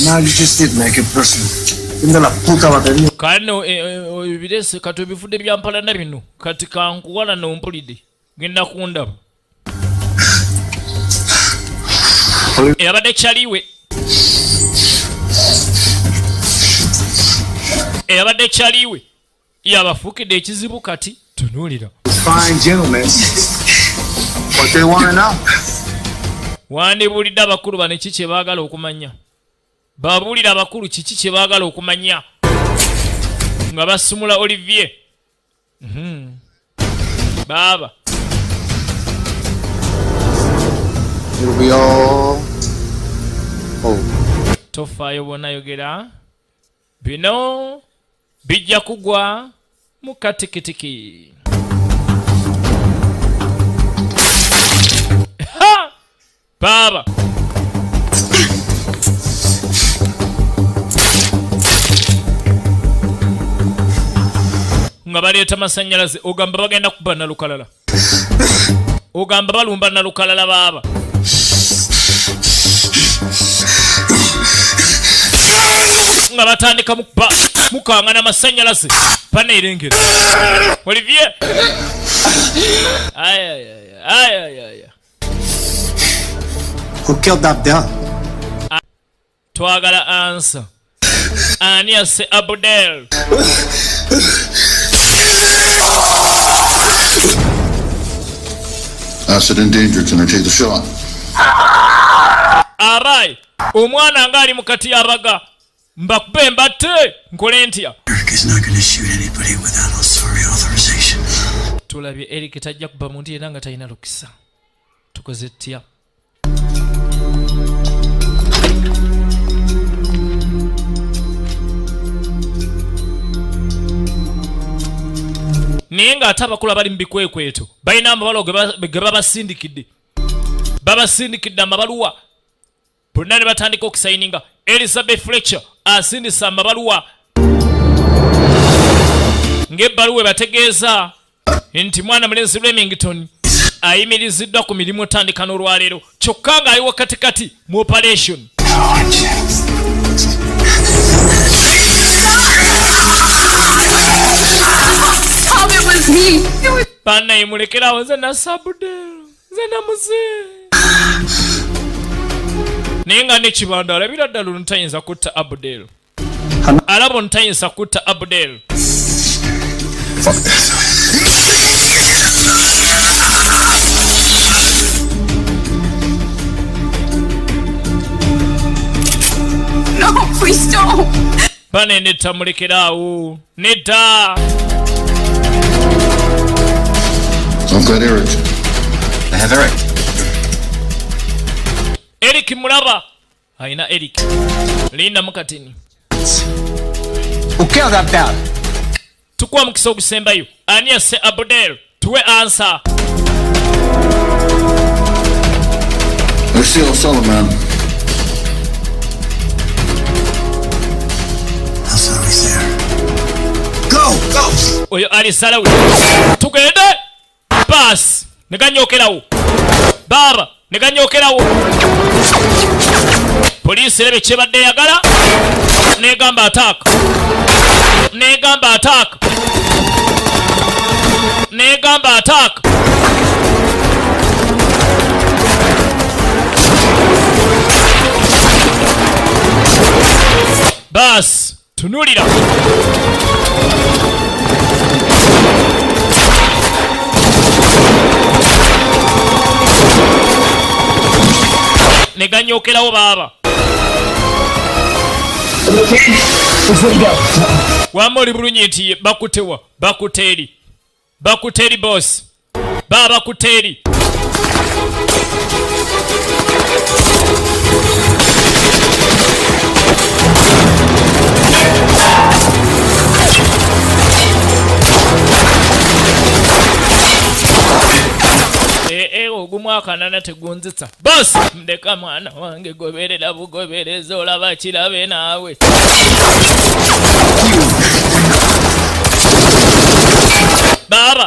O: Now you just did make it personal. La puta batería.
A: Kano evidence katu bifudde byampala na bino kati kankuwala n'ompulidde genda kundaba eyabadde kyaliwe yabafuukidde ekizibu kati Tunulira.
F: Fine gentlemen. What they want to know?
A: Wandibulidde abakulu bano kiki kye baagala okumanya. Babuulira abakulu kiki kye baagala okumanya. Nga basumula Olivier. Baba.
F: It'll be all over.
A: Tofaayo bw'onayogera. Bino bijja kugwa mu katikitiki. Ha! Baba. Nga baleeta masannyalaze ogamba bagenda kuba nalukalala. Ogamba balumba nalukalala baba. Nga batandika mukangana masannyalaze paneerengera. Olivier. Ay.
L: Who killed Abdel?
A: Twagala answer. Ani yasse Abdel?
G: Asset in danger. Can I take the shot?
A: Alright. Omwana ngaali mukati y'abaga. Mbakube mbatte nkole ntya?
I: Eric is not going to shoot anybody without authority authorization.
A: Tulabye Eric tajja kuba muntu yenna nga talina lukisa. Tukoze ttya? Naye ng'ate abakulu abali mu bikwekweto balina amabalo ge babasindikidde. Babasindikidde amabaluwa. Bonna ne batandika okusayininga. Elizabeth Fletcher asindisa amabaluwa. Ng'ebbaluwa ebategeeza nti mwana mulenzi Remington ayimiriziddwa ku mirimu otandika n'olwaleero. Kyokka ng'ali wakatikati mu operation. Bana imulekerawo nze nasabudero nze namuze nenga nekibanda alabira ddala ntayinza kutta Abdel alabo ntayinza kutta Abdel.
B: No, please don't.
A: Bana netta mulekerawo netta.
G: I've got Eric.
D: I have Eric.
A: Eric mulaba. Aina Eric. Linda mukatini.
L: Who killed Abdel?
A: Tukwa mukisa ogusembayo. Ani yasse Abdel? Tuwe answer.
G: Lucille Solomon.
I: That's always there. Go!
A: Oyo ali salawe. Tugende. Pass. Neganyokerawo. Baba. Neganyokerawo. Poliisi erebe kyebadde yagala. Negamba attack. Negamba attack. Negamba attack. Bas. Tunulira. Neganyokerawo baba. Wamoli bulungi nti bakutewa. Bakuteri. Bakuteri boss. Baba kuteri. Ogumwaka nana tegunzitsa. Boss! Mdeka mwana wange goberera bugobereza olaba kirabe naawe. Baba!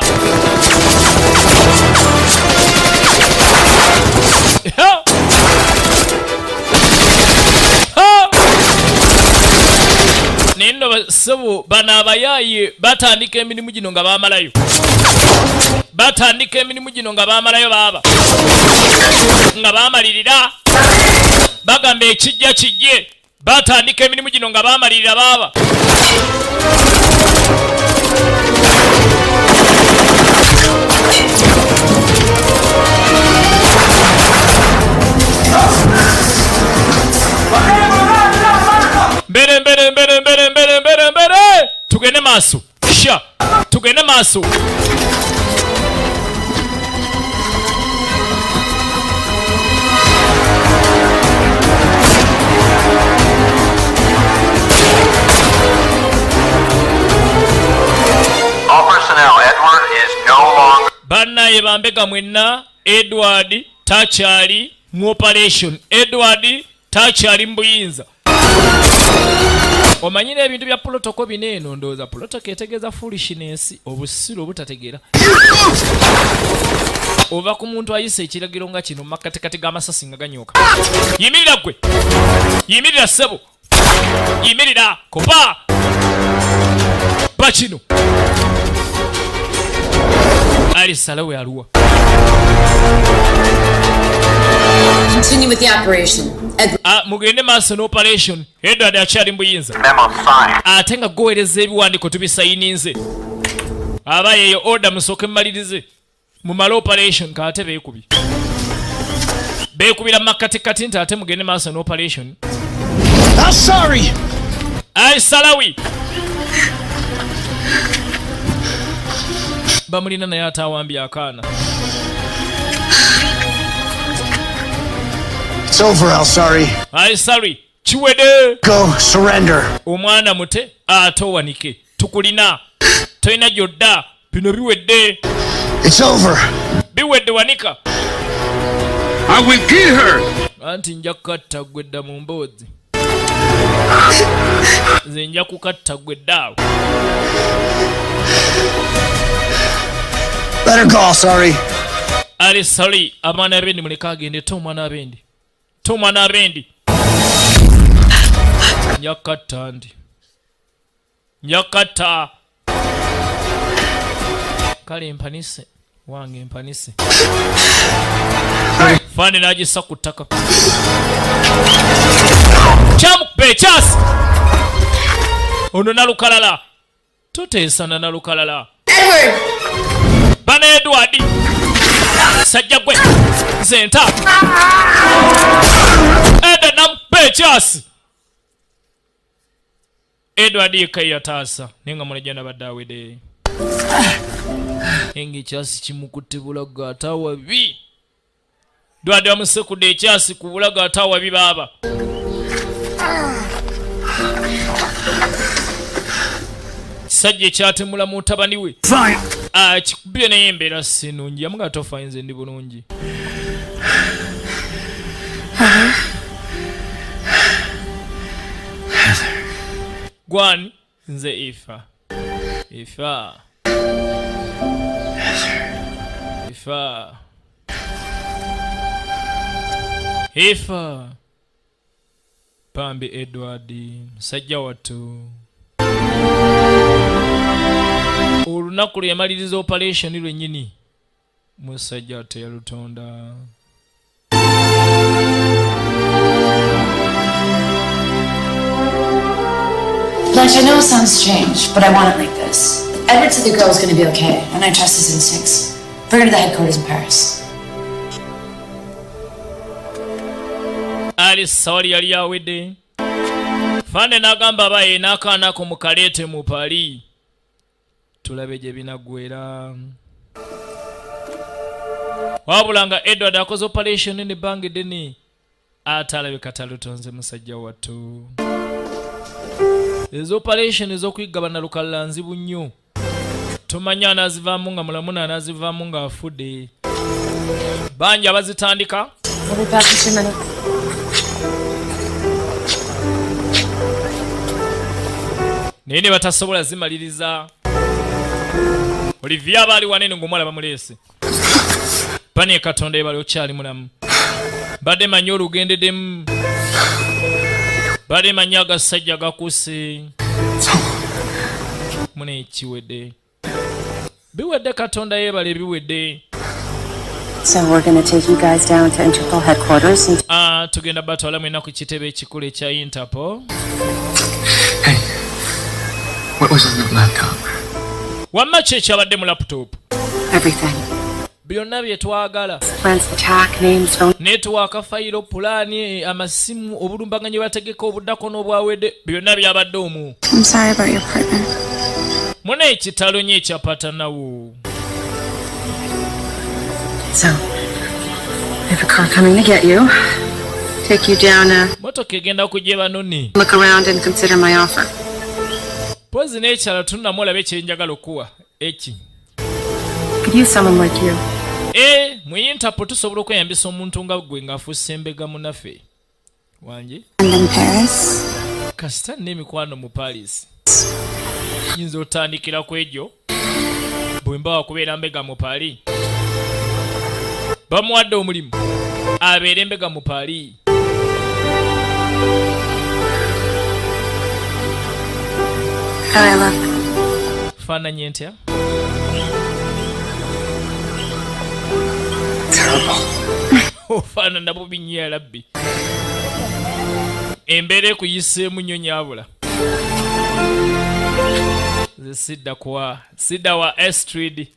A: Ha! Ha! Nendo sebo bana abayaye batandika emirimu gino nga baamalayo. Batandika emirimu gino nga baamalayo baba. Nga baamalirira. Bagamba ekijja kijje. Batandika emirimu gino nga baamalirira baba. maaso sha tugende maaso.
J: All personnel, Edward is no longer.
A: Bannaye bambega mwenna, Edward takyali mu operation. Edward takyali mbuyinza. Omanyira ebintu bya protocol bineeno ndowooza protocol etegeeza foolishness obusiru obutategeera. Ova ku muntu ayise ekiragiro nga kino makatekati g'amasasi nga ganyooka. Yimirira gwe. Yimirira ssebo. Yimirira kopa. Bakino. Ali salawe aluwa.
E: Continue with the operation.
A: Mugende maaso n'operation. Edward akyali mbuyinza. Ate nga gowereza ebiwandiiko tubisayininze. Aba yeyo order musooke mmalirize. Mumala operation kaate beekubi. Beekubira makatikati nti ate mugende maaso n'operation.
I: I'm sorry.
A: Ai salawi. Bamulina naye atawambye akaana.
I: It's over, Al, sorry.
A: Ai sorry. Chiwede.
I: Go, surrender.
A: Omwana mute atowanike. Tukulina. Toyina jodda. Bino biwedde.
I: It's over.
A: Biwedde wanika.
G: I will kill her.
A: Anti nja kukatta gwedda mu mboozi. Nze nja kukatta gwedda awo.
I: Let her go, sorry.
A: Ali sorry. Amana abendi muleka agende. Tomwana abendi. Tomwana abendi. Nyakata ndi. Nyakata. Kale empanise. Wange empanise. Fani najisa ku ttaka. Kyamukuba ekyasi. Ono nalukalala. Tuteesana nalukalala.
E: Edward!
A: Bana Edward. Sajja gwe. Zenta. Eda namukuba ekyasi. Edward yekka taasa. Nenga mulejjana badde awede. Enga ekyasi kimukutte bulago atawabi. Edward amusekudde ekyasi ku bulago atawabi baaba. Sajja ekyatemula mu mutabani we. Kikubye naye embeera si nnungi. Yamuga tofa nze ndi bulungi. Gwani nze Ifa. Ifa. Ifa. Ifa. Pambi Edward musajja wattu. Olunaku lwe yamaliriza operation lwennyini musajja teyalutonda.
E: Blanche, I know it sounds strange, but I want it like this. Edward said the girl's gonna be okay, and I trust his instincts. Bring her to the headquarters in Paris.
A: Ali sawali yali awedde. Fande n'agamba abaye n'akaana ako mukaleete mu Paris. Tulabe gye binaggwera. Wabula nga Edward akoze operation ne bangi deni. Ate alabika talutonze musajja wattu. Ezo operation ez'okuyigga nalukalala nzibu nnyo. Tomanya anazivaamu nga mulamu n'anazivaamu nga afudde. Bangi abazitandika. Naye ne batasobola zimaliriza. Olivia baali wanene ng'omwala bamuleese. Bane Katonda ebali okyali mulamu. Badde manyi olugendeddemu. Badde manyi agasajja gakuse. Mune ekiwedde. Biwedde Katonda yeebale biwedde.
H: So we're going to take you guys down to Interpol headquarters and...
A: tugenda batwala mwena ku kitebe ekikulu ekya Interpol.
D: Hey, what was on the laptop?
A: Wamma ki ekyabadde mu laptop?
H: Everything.
A: Byonna bye twagala.
H: Plans, attack, names, phone...
A: Network, fayiro, pulaani, amasimu, obulumbaganyi bategeka obuddako n'obwawedde. Byonna byabadde omwo.
B: I'm sorry about your partner.
A: Muna ekitalo nnyo ekyapatanawo.
H: So, I have a car coming to get you. Take you down,
A: motoka egenda kujeba noni.
H: look around and consider my offer.
A: Pozi n'ekyalo tunnamu olabe ekyenjagala okuwa. Eki.
H: Could use someone like you.
A: Mu Interpol tusobola okweyambisa omuntu nga gwe ng'afuuse embega munaffe. Wanje?
B: And in Paris.
A: Kasita n'emikwano mu Paris. Yinza otandikira ku egyo. Bwe mba wakubeera mbega mu Paris. Bamuwadde omulimu. Abeere mbega mu Paris.
H: How I look.
A: Faananye ntya? Ofaanana bubi nnyo ya labbi. Embeera ekuyiseemu nnyo nyaabula. Nze sidda wa Astrid.